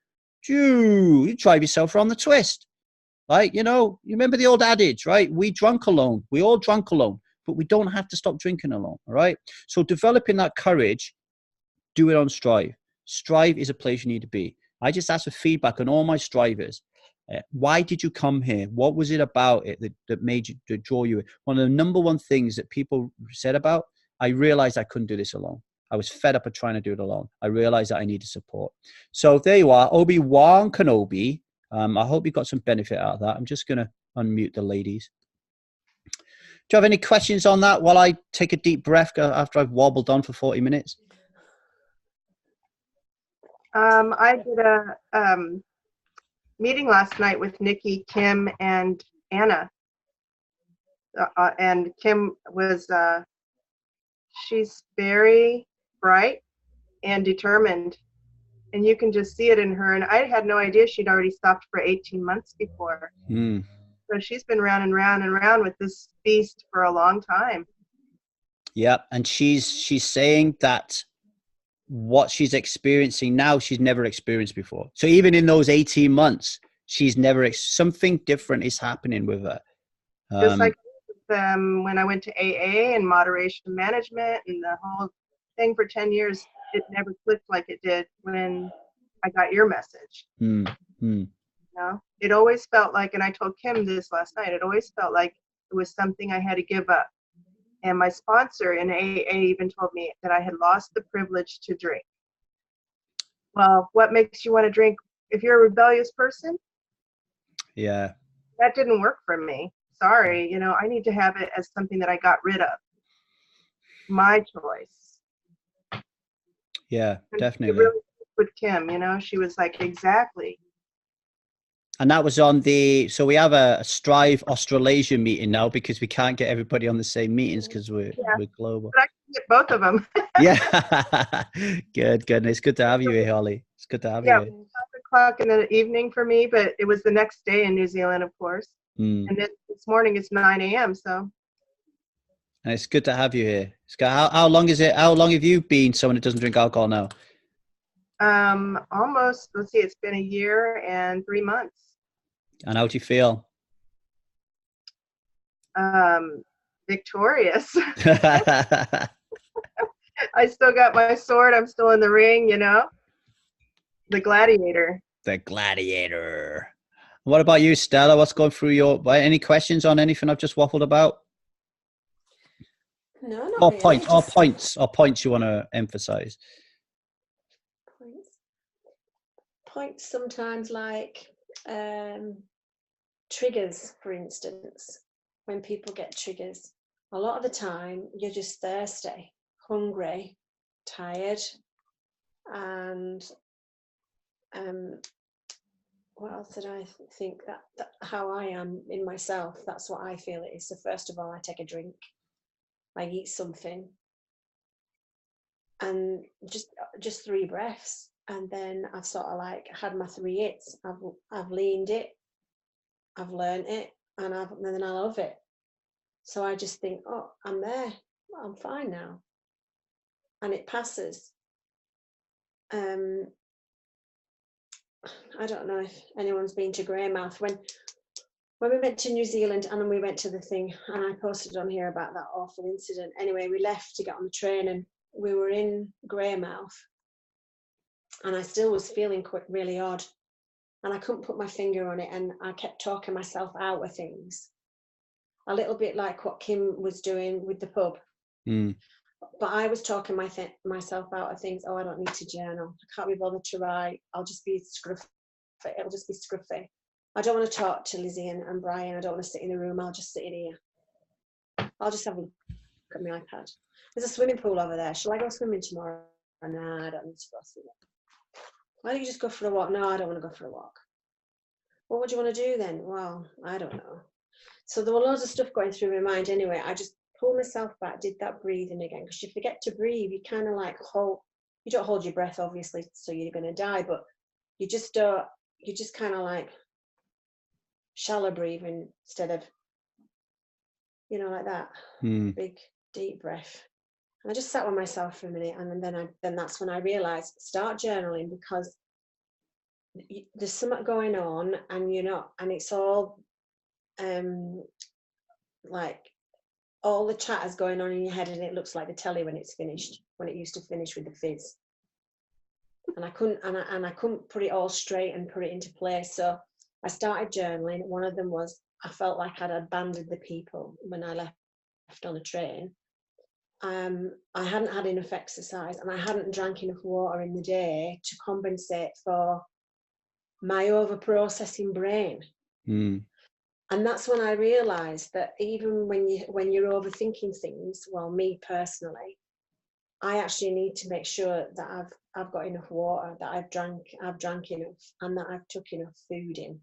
you drive yourself around the twist. Right? You remember the old adage, right? We drunk alone. We all drunk alone. But we don't have to stop drinking alone, all right? So developing that courage, do it on Strive. Strive is a place you need to be. I just asked for feedback on all my strivers. Why did you come here? What was it about it that made you, to draw you? One of the number one things that people said about, I realized I couldn't do this alone. I was fed up of trying to do it alone. I realized that I needed support. So there you are, Obi Wan Kenobi. I hope you got some benefit out of that. I'm just going to unmute the ladies. Do you have any questions on that while I take a deep breath after I've wobbled on for 40 minutes? I did a meeting last night with Nikki, Kim, and Anna. And Kim was, she's very bright and determined. And you can just see it in her. And I had no idea she'd already stopped for 18 months before. Mm. So she's been round and round and round with this beast for a long time. Yeah, and she's saying that what she's experiencing now, she's never experienced before. So even in those 18 months, she's never, something different is happening with her. Just like when I went to AA and moderation management and the whole thing for 10 years, it never clicked like it did when I got your message. It always felt like, and I told Kim this last night, it always felt like it was something I had to give up. And my sponsor in AA even told me that I had lost the privilege to drink. Well, what makes you want to drink if you're a rebellious person? Yeah. That didn't work for me. Sorry, I need to have it as something that I got rid of. My choice. Yeah, and definitely. It really with Kim, she was like, exactly. And that was on so we have a Strive Australasia meeting now because we can't get everybody on the same meetings because we're global. But I can get both of them. Yeah. Good. It's good to have you here, Holly. It's good to have you here. 5 o'clock in the evening for me, but it was the next day in New Zealand, of course. And this morning it's 9 a.m. So. And it's good to have you here. How long is it? How long have you been someone who doesn't drink alcohol now? Almost, let's see, it's been 1 year and 3 months. And how do you feel? Victorious. I still got my sword. I'm still in the ring, the gladiator. The gladiator. What about you, Stella? What's going through any questions on anything I've just waffled about? No, not really. Or points you want to emphasize? Points sometimes like triggers, for instance. When people get triggers, a lot of the time you're just thirsty, hungry, tired, and what else did I think? That how I am in myself, that's what I feel it is. So first of all, I take a drink, I eat something, and just 3 breaths, and then I've sort of like had my 3 hits. I've leaned it, I've learned it, and then I love it. So I just think, oh, I'm there, I'm fine now, and it passes. I don't know if anyone's been to Greymouth. When we went to New Zealand and then we went to the thing, and I posted on here about that awful incident. Anyway, we left to get on the train and we were in Greymouth, and I still was feeling really odd, and I couldn't put my finger on it, and I kept talking myself out of things, a little bit like what Kim was doing with the pub. But I was talking myself out of things. Oh, I don't need to journal, I can't be bothered to write, I'll just be scruffy, it'll just be scruffy, I don't want to talk to Lizzie and Brian, I don't want to sit in the room, I'll just sit in here, I'll just have a look at my iPad. There's a swimming pool over there, shall I go swimming tomorrow? Nah, I don't need to go swimming. Why don't you just go for a walk? No, I don't want to go for a walk. Well, what do you want to do then? Well, I don't know. So there were loads of stuff going through my mind. Anyway, I just pulled myself back, did that breathing again, because you forget to breathe. You kind of like you don't hold your breath, obviously, so you're going to die, but you just don't, you just kind of like shallow breathing instead of, you know, like that big deep breath. And I just sat with myself for a minute, and then that's when I realized, start journaling, because there's something going on, and you're not, and it's all like all the chat is going on in your head, and it looks like the telly when it's finished, when it used to finish with the fizz. And I couldn't put it all straight and put it into place. So I started journaling. One of them was, I felt like I'd abandoned the people when I left on the train. I hadn't had enough exercise, and I hadn't drank enough water in the day to compensate for my over-processing brain. And that's when I realized that even when you're overthinking things, well, me personally, I actually need to make sure that I've got enough water, that I've drank enough, and that I've took enough food in.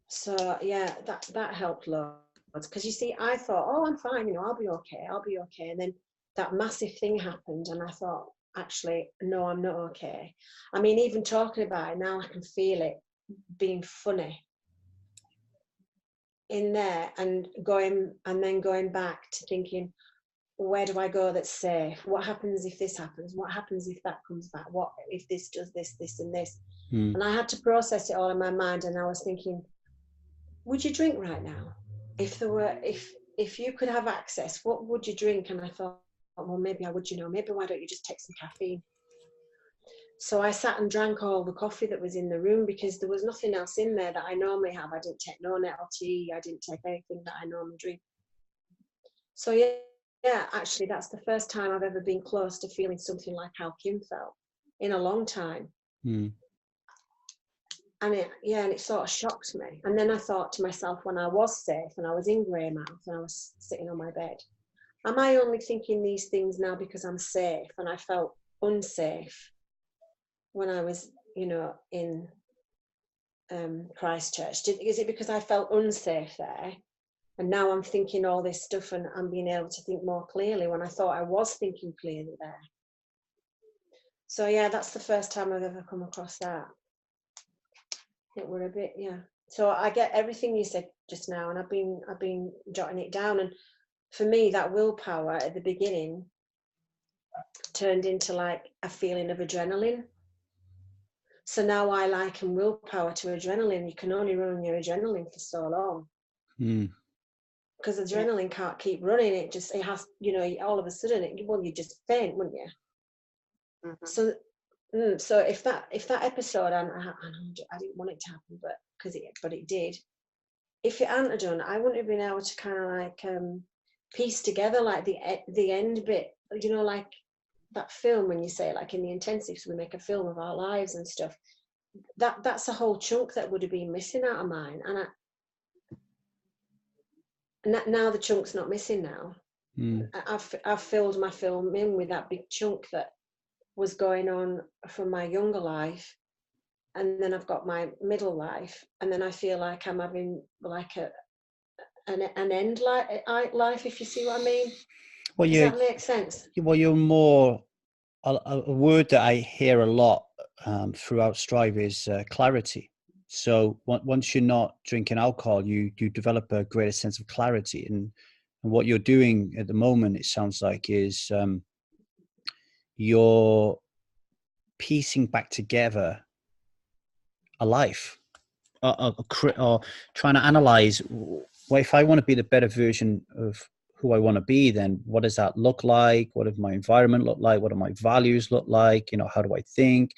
So yeah, that helped loads, because you see, I thought, oh, I'm fine, you know, I'll be okay. And then that massive thing happened, and I thought, actually, no, I'm not okay. I mean, even talking about it now, I can feel it being funny in there, and going back to thinking, where do I go that's safe? What happens if this happens? What happens if that comes back? What if this does this, and this? And I had to process it all in my mind, and I was thinking, would you drink right now? If you could have access, what would you drink? And I thought, well, maybe I would, you know, maybe why don't you just take some caffeine? So I sat and drank all the coffee that was in the room, because there was nothing else in there that I normally have. I didn't take no nettle tea, I didn't take anything that I normally drink. So yeah, actually that's the first time I've ever been close to feeling something like how Kim felt in a long time. And it sort of shocked me. And then I thought to myself, when I was safe and I was in Greymouth and I was sitting on my bed, am I only thinking these things now because I'm safe? And I felt unsafe when I was, you know, in Christchurch. Is it because I felt unsafe there? And now I'm thinking all this stuff, and I'm being able to think more clearly when I thought I was thinking clearly there. So yeah, that's the first time I've ever come across that. It were a bit, yeah. So I get everything you said just now, and I've been jotting it down. And for me, that willpower at the beginning turned into like a feeling of adrenaline. So now I liken willpower to adrenaline. You can only run on your adrenaline for so long. Because adrenaline can't keep running. It has, you know, all of a sudden, you just faint, wouldn't you? So if that episode, I didn't want it to happen, but it did. If it hadn't done, I wouldn't have been able to kind of like piece together like the end bit, you know, like that film when you say like in the intensives we make a film of our lives and stuff. That's a whole chunk that would have been missing out of mine, and now the chunk's not missing now. I've filled my film in with that big chunk that was going on from my younger life, and then I've got my middle life, and then I feel like I'm having like an end life, if you see what I mean. Well, does that make sense? Well, you're more a word that I hear a lot throughout Strive is clarity. So once you're not drinking alcohol, you develop a greater sense of clarity. And what you're doing at the moment, it sounds like, is you're piecing back together a life, or trying to analyze, well, if I want to be the better version of who I want to be, then what does that look like? What does my environment look like? What do my values look like? How do I think?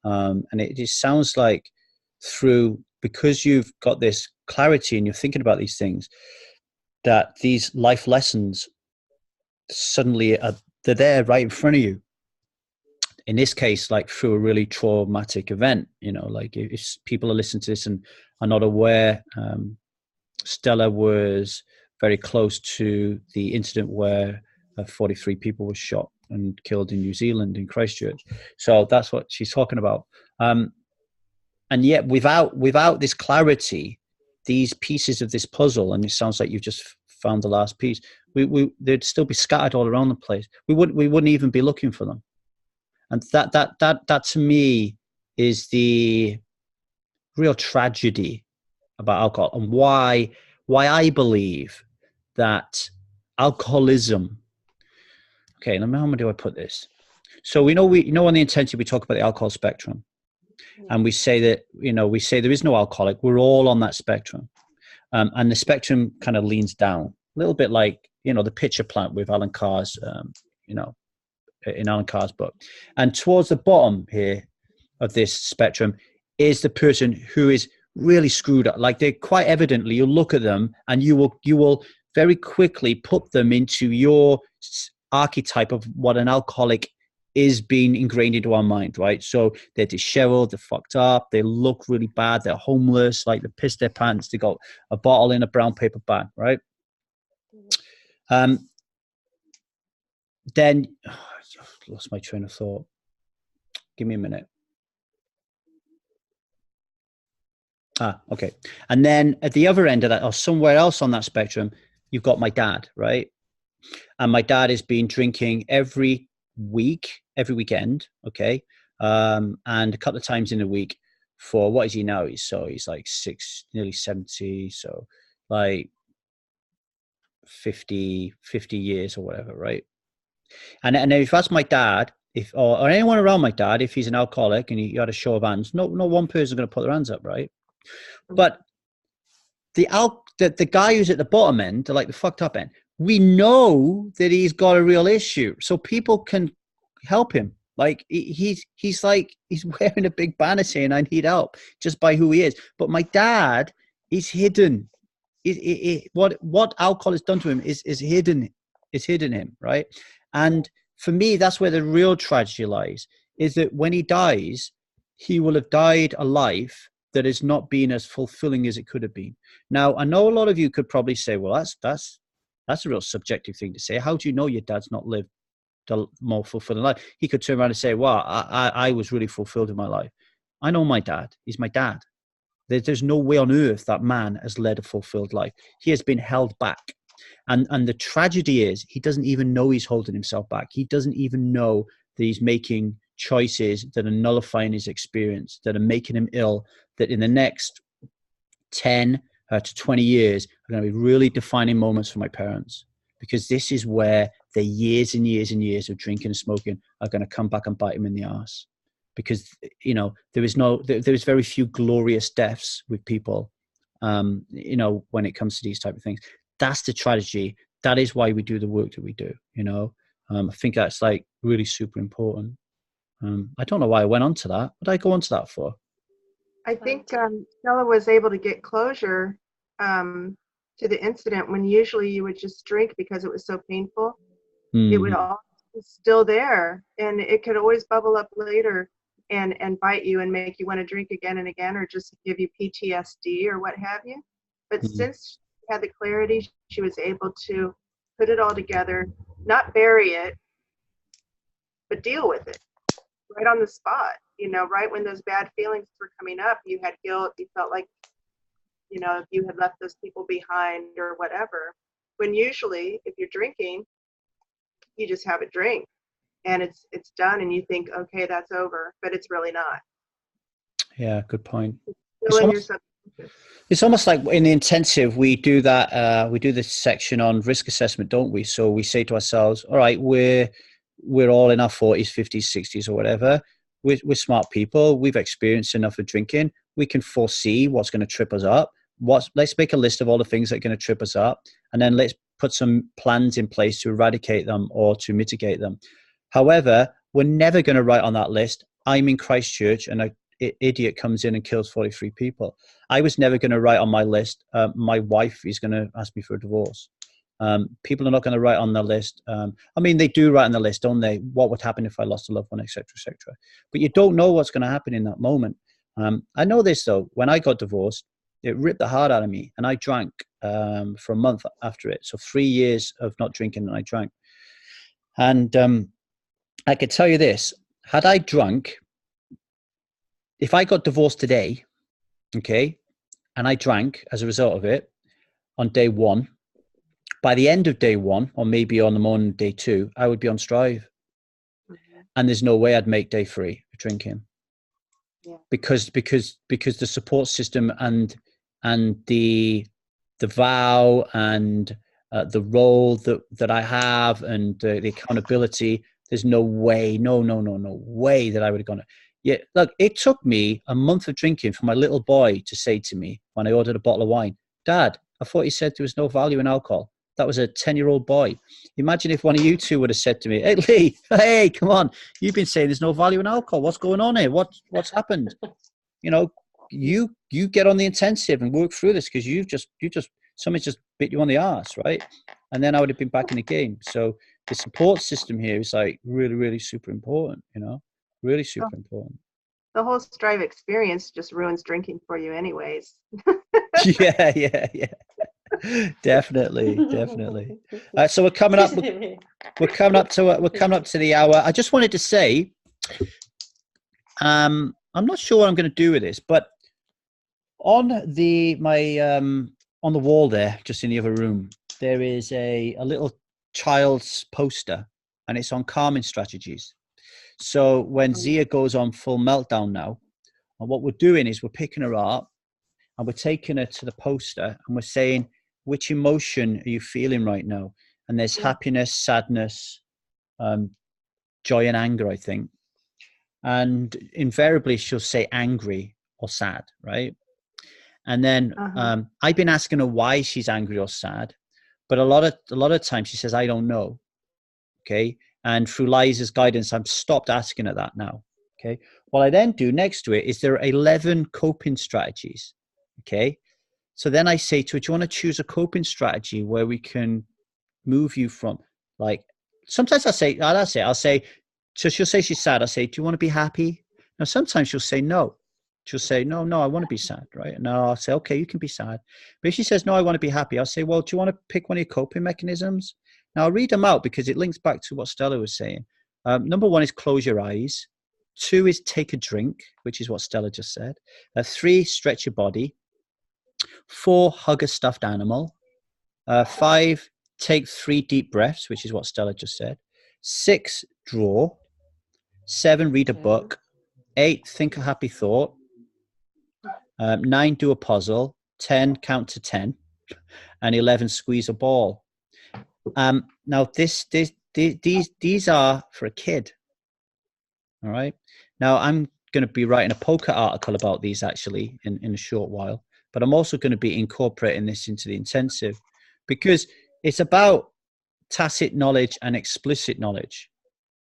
And it just sounds like because you've got this clarity and you're thinking about these things, that these life lessons suddenly they're there right in front of you. In this case, like through a really traumatic event, like if people are listening to this and are not aware, Stella was very close to the incident where 43 people were shot and killed in New Zealand, in Christchurch. So that's what she's talking about. And yet without this clarity, these pieces of this puzzle, and it sounds like you've just found the last piece, they'd still be scattered all around the place. We wouldn't even be looking for them. And that to me is the real tragedy about alcohol, and why I believe that alcoholism. Okay, how do I put this? So we know on the intensive we talk about the alcohol spectrum, and we say that there is no alcoholic. We're all on that spectrum, and the spectrum kind of leans down a little bit, like the pitcher plant with Alan Carr's, in Alan Carr's book. And towards the bottom here of this spectrum is the person who is really screwed up. Like, they're quite evidently, you'll look at them and you will very quickly put them into your archetype of what an alcoholic is being ingrained into our mind, right? So they're disheveled, they're fucked up, they look really bad, they're homeless, like they piss their pants, they got a bottle in a brown paper bag, right? Then I've lost my train of thought. Give me a minute. Okay. And then at the other end of that, or somewhere else on that spectrum, you've got my dad, right? And my dad has been drinking every weekend, okay? And a couple of times in a week for, what is he now? He's like nearly 70, so like 50 years or whatever, right? And if that's my dad, or anyone around my dad, if he's an alcoholic and you had a show of hands, no one person is going to put their hands up, right? But the guy who's at the bottom end, like the fucked up end, we know that he's got a real issue, so people can help him. Like, he's wearing a big banner saying "I need help" just by who he is. But my dad is hidden. What alcohol has done to him is hidden him, right? And for me, that's where the real tragedy lies, is that when he dies, he will have died a life that has not been as fulfilling as it could have been. Now, I know a lot of you could probably say, well, that's a real subjective thing to say. How do you know your dad's not lived a more fulfilling life? He could turn around and say, well, I was really fulfilled in my life. I know my dad. He's my dad. There's no way on earth that man has led a fulfilled life. He has been held back. And the tragedy is, he doesn't even know he's holding himself back. He doesn't even know that he's making choices that are nullifying his experience, that are making him ill, that in the next 10 to 20 years are going to be really defining moments for my parents. Because this is where the years and years and years of drinking and smoking are going to come back and bite him in the ass. Because, there is very few glorious deaths with people, when it comes to these type of things. That's the tragedy. That is why we do the work that we do, I think that's like really super important. I don't know why I went on to that. What did I go on to that for? I think Stella was able to get closure to the incident when usually you would just drink because it was so painful. Mm-hmm. It would all be still there, and it could always bubble up later and bite you and make you want to drink again and again, or just give you PTSD or what have you. But since she had the clarity, she was able to put it all together, not bury it, but deal with it right on the spot. Right when those bad feelings were coming up, you had guilt, you felt like, you had left those people behind or whatever. When usually, if you're drinking, you just have a drink and it's done, and you think, okay, that's over, but it's really not. Yeah, good point. It's still in your subconscious. It's almost like in the intensive, we do that. We do this section on risk assessment, don't we? So we say to ourselves, all right, we're all in our 40s, 50s, 60s or whatever. We're smart people. We've experienced enough of drinking. We can foresee what's going to trip us up. Let's make a list of all the things that are going to trip us up. And then let's put some plans in place to eradicate them or to mitigate them. However, we're never going to write on that list, I'm in Christchurch and an idiot comes in and kills 43 people. I was never going to write on my list, my wife is going to ask me for a divorce. People are not going to write on their list. I mean, they do write on the list, don't they? What would happen if I lost a loved one, etc., etc. But you don't know what's going to happen in that moment. I know this, though. When I got divorced, it ripped the heart out of me, and I drank for a month after it. So 3 years of not drinking, and I drank. And I could tell you this, had I drunk, if I got divorced today, okay, and I drank as a result of it on day one, by the end of day one, or maybe on the morning of day two, I would be on strive. Mm-hmm. And there's no way I'd make day 3 of drinking. Yeah. Because the support system and the vow and the role that I have and the accountability, there's no way, no way that I would have gone. Yeah, look, it took me a month of drinking for my little boy to say to me when I ordered a bottle of wine, Dad, I thought you said there was no value in alcohol. That was a 10-year-old boy. Imagine if one of you two would have said to me, hey, Lee, hey, come on. You've been saying there's no value in alcohol. What's going on here? What's happened? You know, you get on the intensive and work through this because somebody just bit you on the arse, right? And then I would have been back in the game. So the support system here is like really, really super important, you know, really super important. The whole strive experience just ruins drinking for you anyways. Yeah. Definitely. So we're coming up to the hour. I just wanted to say, I'm not sure what I'm going to do with this, but on the wall there, just in the other room, there is a little child's poster, and it's on calming strategies. So when Zia goes on full meltdown now, and what we're doing is we're picking her up and we're taking her to the poster and we're saying, which emotion are you feeling right now? And there's happiness, sadness, joy and anger, I think. And invariably she'll say angry or sad, right? And then I've been asking her why she's angry or sad, but a lot of times she says, I don't know. Okay. And through Liza's guidance, I've stopped asking her that now. Okay. What I then do next to it is there are 11 coping strategies. Okay. So then I say to her, do you want to choose a coping strategy where we can move you from, like, sometimes I'll say, so she'll say she's sad. I'll say, do you want to be happy? Now, sometimes she'll say no. She'll say, no, I want to be sad, right? Now I'll say, okay, you can be sad. But if she says, no, I want to be happy, I'll say, well, do you want to pick one of your coping mechanisms? Now I'll read them out because it links back to what Stella was saying. Number 1 is close your eyes. 2 is take a drink, which is what Stella just said. 3, stretch your body. 4, hug a stuffed animal. 5, take 3 deep breaths, which is what Stella just said. 6, draw. 7, read a book. 8, think a happy thought. 9, do a puzzle. 10, count to 10. And 11, squeeze a ball. Now these are for a kid. All right. Now I'm going to be writing a poker article about these actually in a short while, but I'm also going to be incorporating this into the intensive because it's about tacit knowledge and explicit knowledge,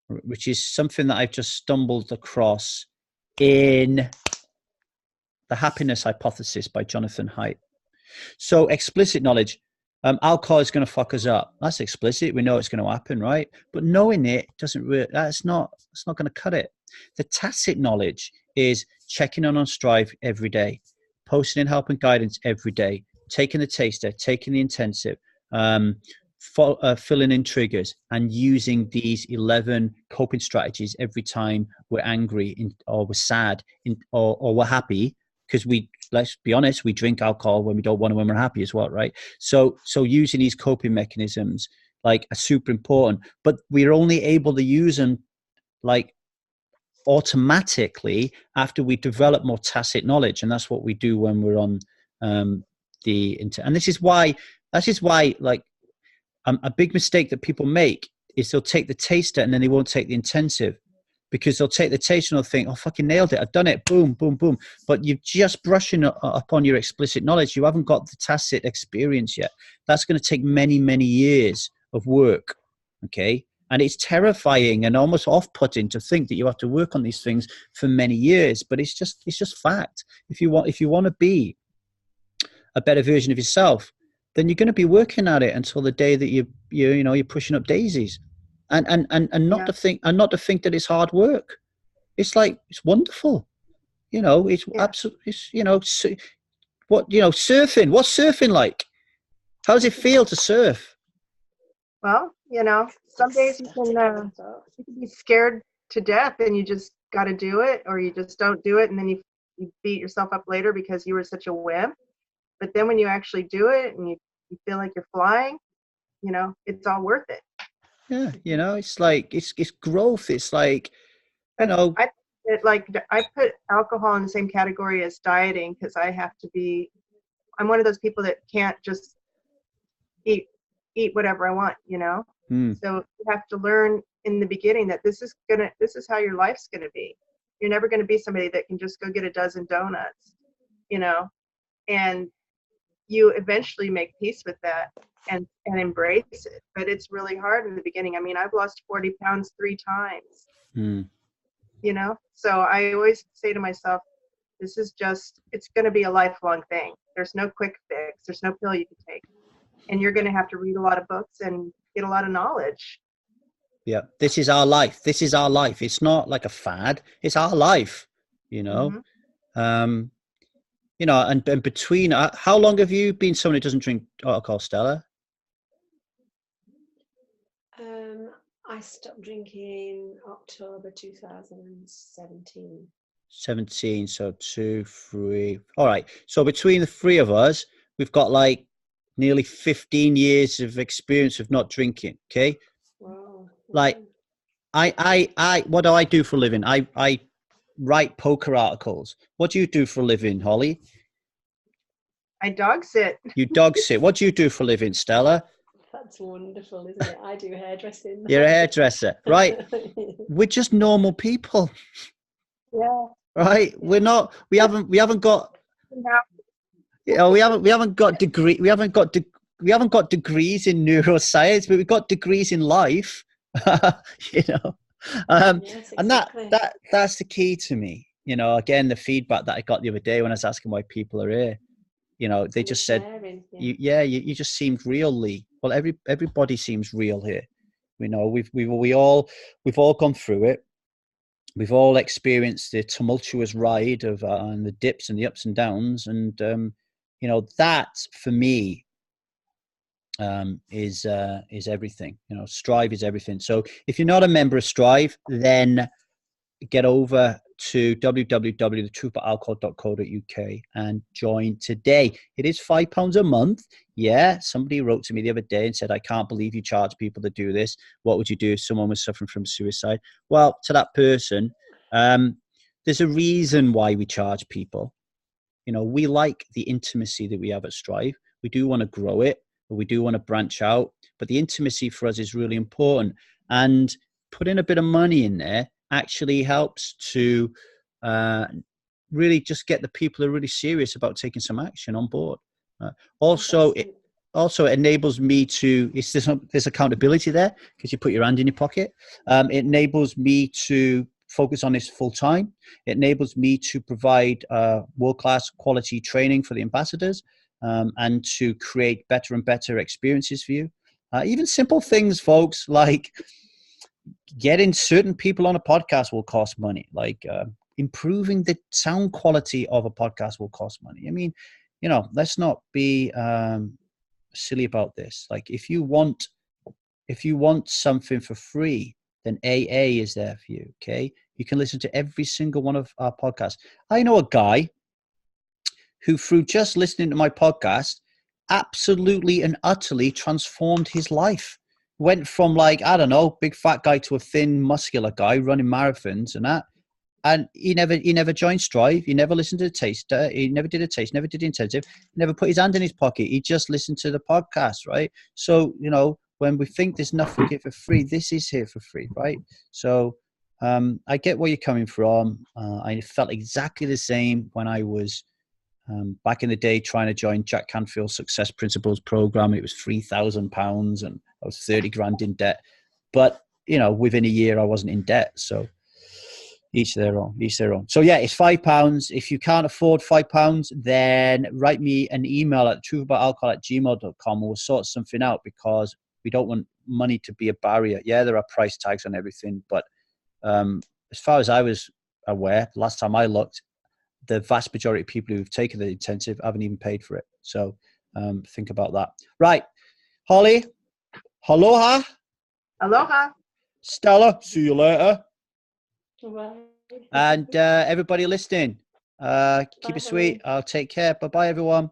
which is something that I've just stumbled across in The Happiness Hypothesis by Jonathan Haidt. So explicit knowledge, alcohol is going to fuck us up. That's explicit. We know it's going to happen, right? But knowing it doesn't really, it's not going to cut it. The tacit knowledge is checking on Strive every day, posting in help and guidance every day, taking the taster, taking the intensive, filling in triggers and using these 11 coping strategies every time we're angry or we're sad or we're happy. Because let's be honest, we drink alcohol when we don't want to, when we're happy as well, right? So using these coping mechanisms like are super important, but we're only able to use them like automatically after we develop more tacit knowledge. And that's what we do when we're on and this is why like a big mistake that people make is they'll take the taster and then they won't take the intensive, because they'll take the taster and they'll think, oh, fucking nailed it, I've done it, boom, boom, boom. But you're just brushing up on your explicit knowledge. You haven't got the tacit experience yet. That's going to take many, many years of work, okay? And it's terrifying and almost off-putting to think that you have to work on these things for many years, but it's just fact. If you want to be a better version of yourself, then you're going to be working at it until the day that you're pushing up daisies, and not to think that it's hard work. It's like, it's wonderful, it's absolutely, surfing. What's surfing like? How does it feel to surf? Well, some days you can be scared to death and you just got to do it, or you just don't do it, and then you beat yourself up later because you were such a wimp. But then when you actually do it and you feel like you're flying, it's all worth it. Yeah, it's like, it's growth. It's like, I put alcohol in the same category as dieting, because I'm one of those people that can't just eat whatever I want, So you have to learn in the beginning that this is how your life's gonna be. You're never gonna be somebody that can just go get a dozen donuts, and you eventually make peace with that and embrace it. But it's really hard in the beginning. I mean, I've lost 40 pounds 3 times, So I always say to myself, it's going to be a lifelong thing. There's no quick fix. There's no pill you can take. And you're going to have to read a lot of books and get a lot of knowledge. Yeah. This is our life. It's not like a fad. It's our life, Mm-hmm. And between, how long have you been someone who doesn't drink alcohol, Stella? I stopped drinking October 2017. 17, so 2, 3. All right. So between the 3 of us, we've got like nearly 15 years of experience of not drinking. Okay. Wow. Like, I what do I do for a living? I write poker articles. What do you do for a living, Holly? I dog sit. You dog sit. What do you do for a living, Stella? That's wonderful, isn't it? I do hairdressing. You're a hairdresser, right? We're just normal people. Yeah. Right? We haven't got we haven't got degrees in neuroscience, but we've got degrees in life. Yes, exactly. And that's the key to me. Again, the feedback that I got the other day when I was asking why people are here, they just said, you just seemed real, Lee. Well, everybody seems real here. We've all gone through it. We've all experienced the tumultuous ride of and the dips and the ups and downs, and that for me is everything. Strive is everything. So if you're not a member of Strive, then get over to www.thetruthaboutalcohol.co.uk and join today. It is £5 a month. Yeah, somebody wrote to me the other day and said, I can't believe you charge people to do this. What would you do if someone was suffering from suicide? Well, to that person, there's a reason why we charge people. We like the intimacy that we have at Strive. We do want to grow it, but we do want to branch out. But the intimacy for us is really important. And putting a bit of money in there actually helps to really just get the people who are really serious about taking some action on board. Also, it enables me to, there's accountability there because you put your hand in your pocket. It enables me to focus on this full time. It enables me to provide world-class quality training for the ambassadors and to create better and better experiences for you. Even simple things, folks, like getting certain people on a podcast will cost money. Like improving the sound quality of a podcast will cost money. I mean, let's not be silly about this. Like if you want something for free, then AA is there for you. Okay. You can listen to every single one of our podcasts. I know a guy who, through just listening to my podcast, absolutely and utterly transformed his life. Went from, like, I don't know, big fat guy to a thin muscular guy running marathons and that. And he never joined Strive. He never listened to the taster. He never did a taste, never did the intensive, he never put his hand in his pocket. He just listened to the podcast, right? So, when we think there's nothing here for free, this is here for free, right? So I get where you're coming from. I felt exactly the same when I was back in the day trying to join Jack Canfield's Success Principles program. It was £3,000 and I was 30 grand in debt. But, within a year I wasn't in debt. So each their own. So yeah, it's £5. If you can't afford £5, then write me an email at truthaboutalcohol@gmail.com. We'll sort something out, because we don't want money to be a barrier. Yeah, there are price tags on everything, but as far as I was aware, last time I looked, the vast majority of people who've taken the intensive haven't even paid for it. So think about that. Right, Holly, aloha. Aloha. Stella, see you later. Bye. And everybody listening, keep it sweet. I'll take care. Bye-bye, everyone.